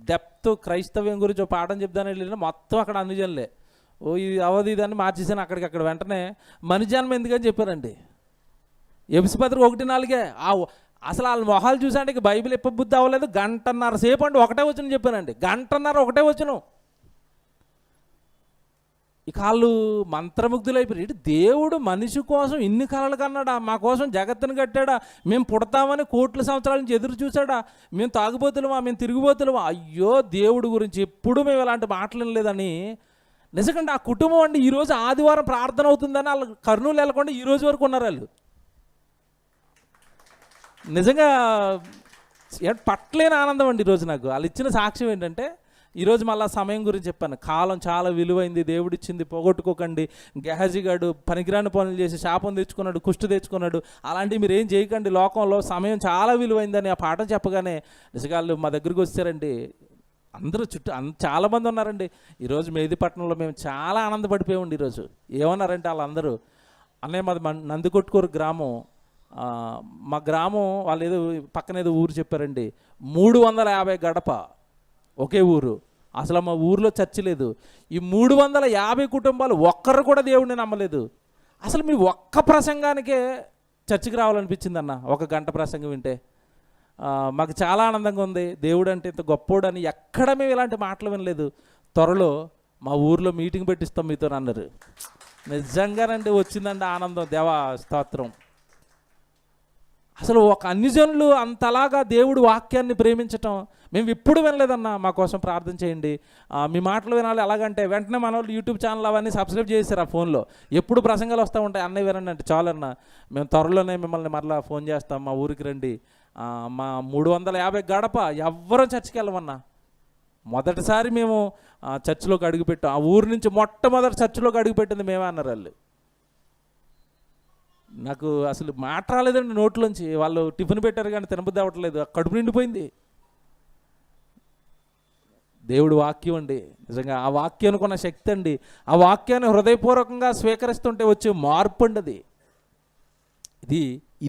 డెప్త్ క్రైస్తవ్యం గురించి ఒక పాఠం చెప్దాను వెళ్ళిన మొత్తం అక్కడ అనుజనులే. ఇది అవధి ఇదని మార్చేసాను అక్కడ వెంటనే మనిజన్మ ఎందుకని చెప్పారండి. ఎపిసిపత్రిక 1:4 అసలు వాళ్ళ మొహాలు చూసానికి బైబిల్ ఎప్పబుద్ధి అవ్వలేదు. 1.5 గంట సేపు అండి ఒకటే వచనం చెప్పానండి. 1.5 గంట ఒకటే వచనం. ఇక వాళ్ళు మంత్రముగ్ధులైపోయారు. ఇటు దేవుడు మనిషి కోసం ఇన్ని కలలు కన్నాడా, మా కోసం జగత్తును కట్టాడా, మేము పుడతామని కోట్ల సంవత్సరాల నుంచి ఎదురు చూసాడా, మేము తాగుబోతులమా, మేము తిరుగుబోతులమా, అయ్యో దేవుడు గురించి ఎప్పుడు మేము ఇలాంటి మాటలు లేదని. నిజంగా ఆ కుటుంబం అండి ఈరోజు ఆదివారం ప్రార్థన అవుతుందని వాళ్ళు కర్నూలు వెళ్ళకుండా ఈ రోజు వరకు ఉన్నారు. వాళ్ళు నిజంగా పట్టలేని ఆనందం అండి ఈరోజు. నాకు వాళ్ళు ఇచ్చిన సాక్ష్యం ఏంటంటే, ఈరోజు మళ్ళీ సమయం గురించి చెప్పాను. కాలం చాలా విలువైంది, దేవుడిచ్చింది, పోగొట్టుకోకండి. గెహజీ గారు పనికిరాని పనులు చేసి శాపం తెచ్చుకున్నాడు, కుష్టి తెచ్చుకున్నాడు, అలాంటివి మీరు ఏం చేయకండి, లోకంలో సమయం చాలా విలువైందని ఆ పాఠం చెప్పగానే నిజంగా మా దగ్గరికి వచ్చారండి. అందరూ చుట్టూ చాలామంది ఉన్నారండి. ఈరోజు మెహదీపట్నంలో మేము చాలా ఆనందపడిపోయామండి. ఈరోజు ఏమన్నారంటే వాళ్ళందరూ, అన్నయ్య మాది నందికొట్కూరు గ్రామం, మా గ్రామం వాళ్ళు ఏదో పక్కన ఏదో ఊరు చెప్పారండి, 350 గడప ఒకే ఊరు, అసలు మా ఊరిలో చర్చి లేదు. ఈ 350 కుటుంబాలు ఒక్కరు కూడా దేవుడిని నమ్మలేదు. అసలు మీ ఒక్క ప్రసంగానికే చర్చికి రావాలనిపించింది అన్న. 1 గంట ప్రసంగం వింటే మాకు చాలా ఆనందంగా ఉంది. దేవుడు అంటే ఇంత గొప్పోడని ఎక్కడ మేము ఇలాంటి మాటలు వినలేదు. త్వరలో మా ఊర్లో మీటింగ్ పెట్టిస్తాం మీతో అన్నారు. నిజంగానండి వచ్చిందండి ఆనందం, దేవా స్తోత్రం. అసలు ఒక అన్యజనులు అంతలాగా దేవుడు వాక్యాన్ని ప్రేమించటం మేము ఎప్పుడు వినలేదన్నా. మా కోసం ప్రార్థన చేయండి, మీ మాటలు వినాలి. ఎలాగంటే వెంటనే మన వాళ్ళు యూట్యూబ్ ఛానల్ అవన్నీ సబ్స్క్రైబ్ చేశారు. ఆ ఫోన్లో ఎప్పుడు ప్రసంగాలు వస్తూ ఉంటాయి, అన్నయ్య వినండి అంటే చాలన్నా, మేము త్వరలోనే మిమ్మల్ని మరలా ఫోన్ చేస్తాం, మా ఊరికి రండి. మా 350 గడప ఎవ్వరూ చర్చికి వెళ్ళమన్నా. మొదటిసారి మేము చర్చిలోకి అడుగుపెట్టాం. ఆ ఊరు నుంచి మొట్టమొదటి చర్చిలోకి అడుగుపెట్టింది మేమే అన్నారు వాళ్ళు. నాకు అసలు మాట రాలేదండి నోట్లోంచి. వాళ్ళు టిఫిన్ పెట్టారు కానీ తినబుద్ధి అవ్వట్లేదు, కడుపు నిండిపోయింది. దేవుడు వాక్యం అండి, నిజంగా ఆ వాక్యానికి ఉన్న శక్తి అండి. ఆ వాక్యాన్ని హృదయపూర్వకంగా స్వీకరిస్తుంటే వచ్చే మార్పు అండి అది.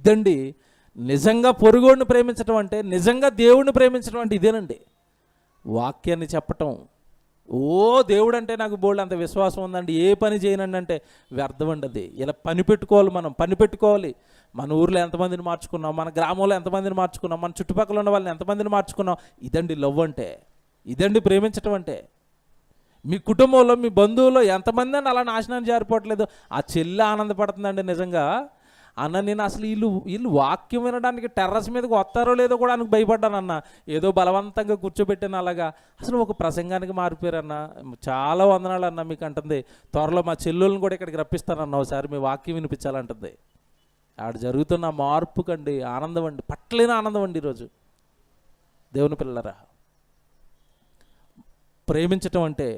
ఇదండి నిజంగా పొరుగోడిని ప్రేమించడం అంటే, నిజంగా దేవుడిని ప్రేమించడం అంటే ఇదేనండి. వాక్యాన్ని చెప్పటం. దేవుడు అంటే నాకు బోల్డ్ అంత విశ్వాసం ఉందండి, ఏ పని చేయనండి అంటే వ్యర్థం అండి అది. ఇలా పని పెట్టుకోవాలి, మనం పని పెట్టుకోవాలి. మన ఊర్లో ఎంతమందిని మార్చుకున్నాం, మన గ్రామంలో ఎంతమందిని మార్చుకున్నాం, మన చుట్టుపక్కల ఉన్న వాళ్ళని ఎంతమందిని మార్చుకున్నాం. ఇదండి లవ్ అంటే, ఇదండి ప్రేమించటం అంటే. మీ కుటుంబంలో మీ బంధువుల్లో ఎంతమంది అని అలా నాశనాన్ని జారిపోవట్లేదు. ఆ చెల్లి ఆనందపడుతుందండి నిజంగా. అన్న నేను అసలు వీళ్ళు వాక్యం వినడానికి టెర్రస్ మీదకి వస్తారో లేదో కూడా నాకు భయపడ్డానన్న. ఏదో బలవంతంగా కూర్చోబెట్టాను అలాగా. అసలు ఒక ప్రసంగానికి మారిపోయారన్న. చాలా వందనాలు అన్న మీకు అంటుంది. త్వరలో మా చెల్లెళ్ళని కూడా ఇక్కడికి రప్పిస్తానన్న, ఒకసారి మీ వాక్యం వినిపించాలంటుంది. ఆడ జరుగుతున్న మార్పు కండి ఆనందం అండి, పట్టలేని ఆనందం అండి ఈరోజు. దేవుని పిల్లరా, ప్రేమించటం అంటే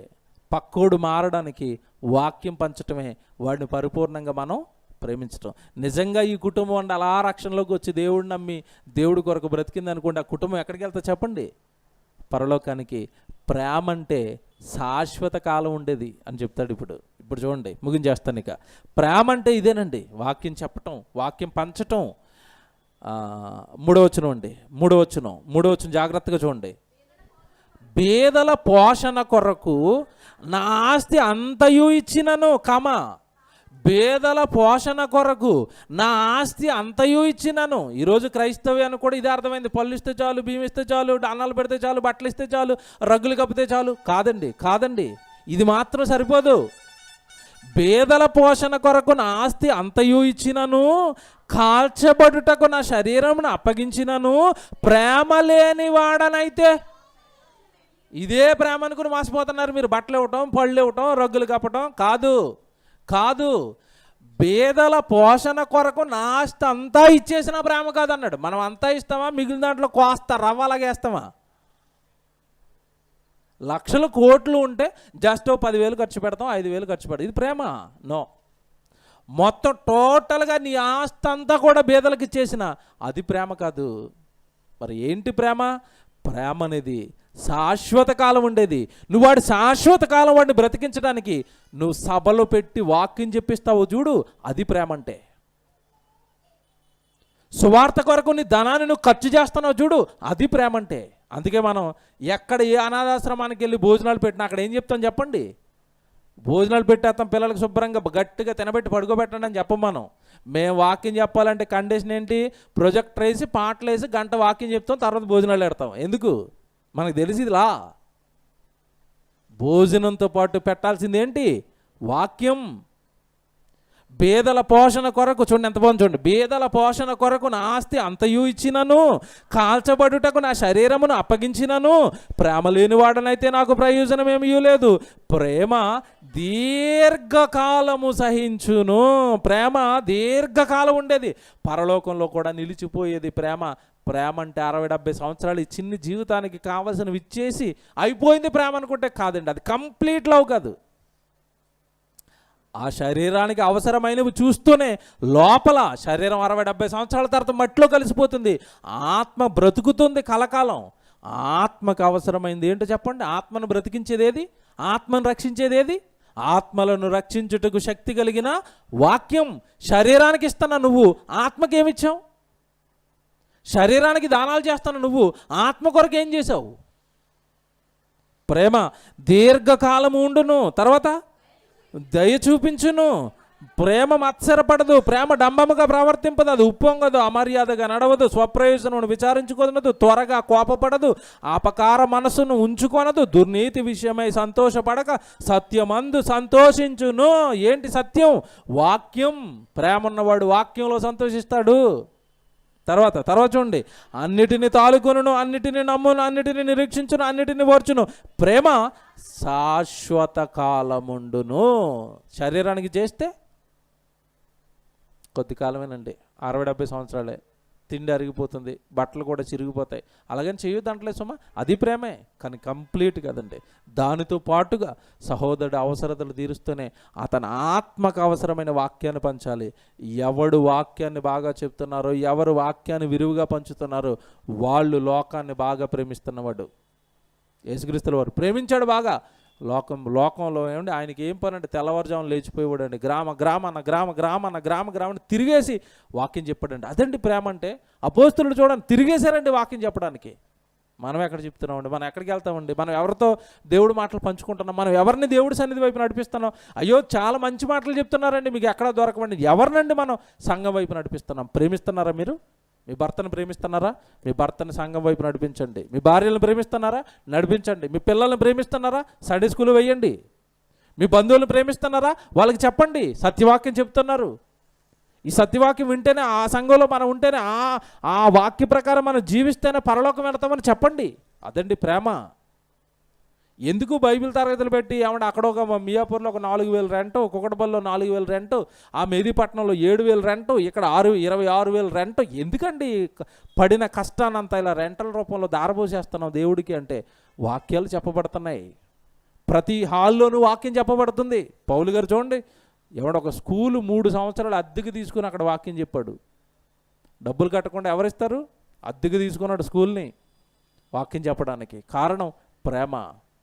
పక్కోడు మారడానికి వాక్యం పంచటమే, వాడిని పరిపూర్ణంగా మనం ప్రేమించటం. నిజంగా ఈ కుటుంబం అండి అలా రక్షణలోకి వచ్చి దేవుడు నమ్మి దేవుడి కొరకు బ్రతికింది అనుకోండి, ఆ కుటుంబం ఎక్కడికి వెళ్తా చెప్పండి? పరలోకానికి. ప్రేమ అంటే శాశ్వత కాలం ఉండేది అని చెప్తాడు. ఇప్పుడు చూడండి, ముగించేస్తాను. ఇక ప్రేమ అంటే ఇదేనండి, వాక్యం చెప్పటం, వాక్యం పంచటం. 3వ వచనం అండి, 3వ వచనం జాగ్రత్తగా చూడండి. పేదల పోషణ కొరకు నా ఆస్తి అంతయు ఇచ్చినను, పేదల పోషణ కొరకు నా ఆస్తి అంతయు ఇచ్చినను. ఈరోజు క్రైస్తవ్యాన్ని కూడా ఇదే అర్థమైంది. పళ్ళు ఇస్తే చాలు, బియ్యం ఇస్తే చాలు, అన్నాలు పెడితే చాలు, బట్టలు ఇస్తే చాలు, రగ్గులు కప్పితే చాలు. కాదండి, ఇది మాత్రం సరిపోదు. పేదల పోషణ కొరకు నా ఆస్తి అంతయు ఇచ్చినను, కాల్చబడుటకు నా శరీరమును అప్పగించినను, ప్రేమ లేని వాడనైతే. ఇదే ప్రేమ అనుకుని మోసపోతున్నారు మీరు. బట్టలు ఇవ్వటం, పళ్ళు ఇవ్వటం, రగ్గులు కప్పటం కాదు. పేదల పోషణ కొరకు నా ఆస్తి అంతా ఇచ్చేసిన ప్రేమ కాదన్నాడు. మనం అంతా ఇస్తామా? మిగిలిన దాంట్లో కోస్తా రవ్వలాగేస్తామా? లక్షలు కోట్లు ఉంటే జస్ట్ 10,000 ఖర్చు పెడతాం, 5,000 ఖర్చు పెడతాం. ఇది ప్రేమ? నో. మొత్తం టోటల్గా నీ ఆస్తి అంతా కూడా పేదలకు ఇచ్చేసిన అది ప్రేమ కాదు. మరి ఏంటి ప్రేమ? ప్రేమ అనేది శాశ్వత కాలం ఉండేది. నువ్వు వాడి శాశ్వత కాలం వాడిని బ్రతికించడానికి నువ్వు సభలో పెట్టి వాక్యం చెప్పిస్తావు చూడు, అది ప్రేమ అంటే. సువార్త కొరకు నీ ధనాన్ని నువ్వు ఖర్చు చేస్తున్నావు చూడు, అది ప్రేమ అంటే. అందుకే మనం ఎక్కడ ఏ అనాథాశ్రమానికి వెళ్ళి భోజనాలు పెట్టినా అక్కడ ఏం చెప్తాం చెప్పండి? భోజనాలు పెట్టేస్తాం, పిల్లలకు శుభ్రంగా గట్టిగా తినబెట్టి పడుకోబెట్టండి అని చెప్పం మనం. మేము వాక్యం చెప్పాలంటే కండిషన్ ఏంటి? ప్రొజెక్టర్ వేసి పాటలు వేసి గంట వాక్యం చెప్తాం, తర్వాత భోజనాలు పెడతాం. ఎందుకు? మనకు తెలిసిదిలా. భోజనంతో పాటు పెట్టాల్సింది ఏంటి? వాక్యం. బేదల పోషణ కొరకు, చూడండి ఎంత బాగుంది చూడండి, బేదల పోషణ కొరకు నా ఆస్తి అంతయు ఇచ్చినను, కాల్చబడుటకు నా శరీరమును అప్పగించినను, ప్రేమ లేనివాడనైతే నాకు ప్రయోజనం ఏమీ లేదు. ప్రేమ దీర్ఘకాలము సహించును. ప్రేమ దీర్ఘకాలం ఉండేది, పరలోకంలో కూడా నిలిచిపోయేది ప్రేమ. ప్రేమ అంటే 60-70 సంవత్సరాలు ఈ చిన్ని జీవితానికి కావలసినవి ఇచ్చేసి అయిపోయింది ప్రేమ అనుకుంటే కాదండి, అది కంప్లీట్ లవ్ కాదు. ఆ శరీరానికి అవసరమైనవి చూస్తూనే లోపల శరీరం 60-70 సంవత్సరాల తర్వాత మట్టిలో కలిసిపోతుంది, ఆత్మ బ్రతుకుతుంది కలకాలం. ఆత్మకు అవసరమైంది ఏంటో చెప్పండి? ఆత్మను బ్రతికించేది ఏది? ఆత్మను రక్షించేది ఏది? ఆత్మలను రక్షించుటకు శక్తి కలిగిన వాక్యం. శరీరానికి ఇస్తున్నా నువ్వు, ఆత్మకి ఏమిచ్చావు? శరీరానికి దానాలు చేస్తాను నువ్వు, ఆత్మ కొరకు ఏం చేసావు? ప్రేమ దీర్ఘకాలము ఉండును, తర్వాత దయ చూపించును. ప్రేమ మత్సరపడదు, ప్రేమ డంబముగా ప్రవర్తింపదు, అది ఉప్పొంగదు, అమర్యాదగా నడవదు, స్వప్రయోజనమును విచారించుకొనదు, త్వరగా కోపపడదు, అపకార మనసును ఉంచుకొనదు, దుర్నీతి విషయమై సంతోషపడక సత్యమందు సంతోషించును. ఏంటి సత్యం? వాక్యం. ప్రేమ ఉన్నవాడు వాక్యంలో సంతోషిస్తాడు. తర్వాత చూడండి, అన్నిటిని తాలుకొనును, అన్నిటిని నమ్మును, అన్నిటిని నిరీక్షించును, అన్నిటిని ఓర్చును. ప్రేమ శాశ్వత కాలముండును. శరీరానికి చేస్తే కొద్ది కాలమేనండి, 60-70 సంవత్సరాలే, తిండి అరిగిపోతుంది, బట్టలు కూడా చిరిగిపోతాయి. అలాగని చేయొద్దంటలే సుమా, అది ప్రేమే, కానీ కంప్లీట్ కదండి. దానితో పాటుగా సహోదరుడు అవసరతలు తీరుస్తూనే అతని ఆత్మకు అవసరమైన వాక్యాన్ని పంచాలి. ఎవడు వాక్యాన్ని బాగా చెప్తున్నారో, ఎవరు వాక్యాన్ని విరివిగా పంచుతున్నారో వాళ్ళు లోకాన్ని బాగా ప్రేమిస్తున్నవాడు. యేసుక్రీస్తుల వారు ప్రేమించాడు బాగా. లోకంలో ఏమండి ఆయనకి ఏం పని అంటే తెల్లవారుజామున లేచిపోయేవాడు అండి, గ్రామ తిరిగేసి వాక్యం చెప్పాడండి. అదండి ప్రేమ అంటే. అపోస్తులు చూడండి తిరిగేశారండి వాక్యం చెప్పడానికి. మనం ఎక్కడ చెప్తున్నామండి? మనం ఎక్కడికి వెళ్తామండి? మనం ఎవరితో దేవుడి మాటలు పంచుకుంటున్నాం? మనం ఎవరిని దేవుడి సన్నిధి వైపు నడిపిస్తున్నాం? అయ్యో చాలా మంచి మాటలు చెప్తున్నారండి, మీకు ఎక్కడ దొరకమండి. ఎవరినండి మనం సంఘం వైపు నడిపిస్తున్నాం? ప్రేమిస్తున్నారా మీరు? మీ భర్తను ప్రేమిస్తున్నారా? మీ భర్తని సంఘం వైపు నడిపించండి. మీ భార్యలను ప్రేమిస్తున్నారా? నడిపించండి. మీ పిల్లల్ని ప్రేమిస్తున్నారా? సండే స్కూల్ వేయండి. మీ బంధువులను ప్రేమిస్తున్నారా? వాళ్ళకి చెప్పండి, సత్యవాక్యం చెప్తున్నారు. ఈ సత్యవాక్యం వింటేనే, ఆ సంఘంలో మనం ఉంటేనే, ఆ వాక్య ప్రకారం మనం జీవిస్తేనే పరలోకం వెళతామని చెప్పండి. అదండి ప్రేమ. ఎందుకు బైబిల్ తరగతులు పెట్టి ఏమంటే అక్కడ ఒక మియాపూర్లో ఒక 4,000 రెంటు, కుకటపల్లిలో 4,000 రెంటు, ఆ మెహదీపట్నంలో 7,000 రెంటు, ఇక్కడ 26,000 రెంటు? ఎందుకండి పడిన కష్టానంతా ఇలా రెంటల రూపంలో దారబోసేస్తున్నాం దేవుడికి అంటే? వాక్యాలు చెప్పబడుతున్నాయి, ప్రతి హాల్లోనూ వాక్యం చెప్పబడుతుంది. పౌలు గారు చూడండి, ఒక స్కూలు 3 సంవత్సరాలు అద్దెకి తీసుకుని అక్కడ వాక్యం చెప్పాడు. డబ్బులు కట్టకుండా ఎవరిస్తారు? అద్దెకి తీసుకున్నాడు స్కూల్ని వాక్యం చెప్పడానికి. కారణం ప్రేమ.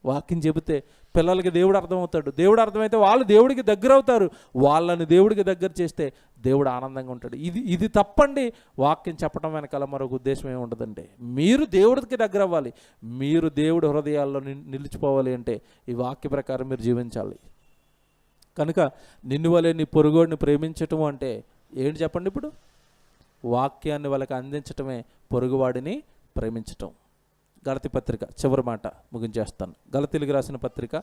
వాక్యం చెబితే పిల్లలకి దేవుడు అర్థమవుతాడు, దేవుడు అర్థమైతే వాళ్ళు దేవుడికి దగ్గర అవుతారు, వాళ్ళని దేవుడికి దగ్గర చేస్తే దేవుడు ఆనందంగా ఉంటాడు. ఇది తప్పండి. వాక్యం చెప్పడం వెనకాల మరొక ఉద్దేశం ఏమి ఉండదండి. మీరు దేవుడికి దగ్గర అవ్వాలి, మీరు దేవుడి హృదయాల్లో నిలిచిపోవాలి అంటే ఈ వాక్య ప్రకారం మీరు జీవించాలి. కనుక నిన్ను వలె నీ పొరుగోడిని ప్రేమించటం అంటే ఏంటి చెప్పండి? ఇప్పుడు వాక్యాన్ని వాళ్ళకి అందించటమే పొరుగువాడిని ప్రేమించటం. గలతీ పత్రిక చివరి మాట ముగించేస్తాను. గలతీలకు రాసిన పత్రిక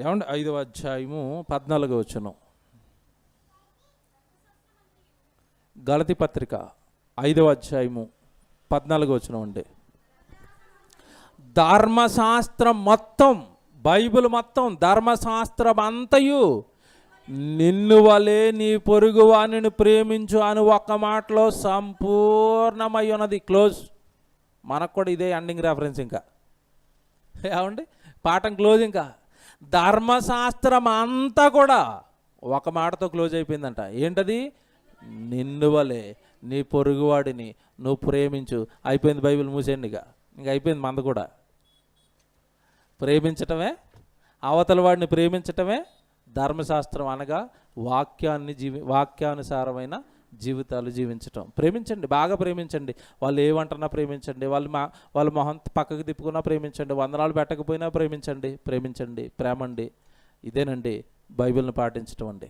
5వ అధ్యాయము 14వ వచనం. గలతీ పత్రిక 5వ అధ్యాయము 14వ వచనం అండి. ధర్మశాస్త్రం మొత్తం, బైబిల్ మొత్తం, ధర్మశాస్త్రం అంతయు నిన్ను వలే నీ పొరుగు వాణిని ప్రేమించు అని ఒక్క మాటలో సంపూర్ణమై ఉన్నది. క్లోజ్. మనకు కూడా ఇదే ఎండింగ్ రెఫరెన్స్. ఇంకా ఏమండి పాఠం క్లోజ్. ఇంకా ధర్మశాస్త్రం అంతా కూడా ఒక మాటతో క్లోజ్ అయిపోయిందంట. ఏంటది? నిన్ను వలే నీ పొరుగువాడిని నువ్వు ప్రేమించు. అయిపోయింది, బైబిల్ మూసేయండి. ఇంకా అయిపోయింది మంద కూడా. ప్రేమించటమే, అవతల వాడిని ప్రేమించటమే ధర్మశాస్త్రం అనగా వాక్యానుసారమైన జీవితాలు జీవించటం. ప్రేమించండి, బాగా ప్రేమించండి. వాళ్ళు ఏమంటున్నా ప్రేమించండి, వాళ్ళ మొహం పక్కకు తిప్పుకున్నా ప్రేమించండి, వందనాలు పెట్టకపోయినా ప్రేమించండి. ప్రేమండి. ఇదేనండి బైబిల్ని పాటించటం అండి.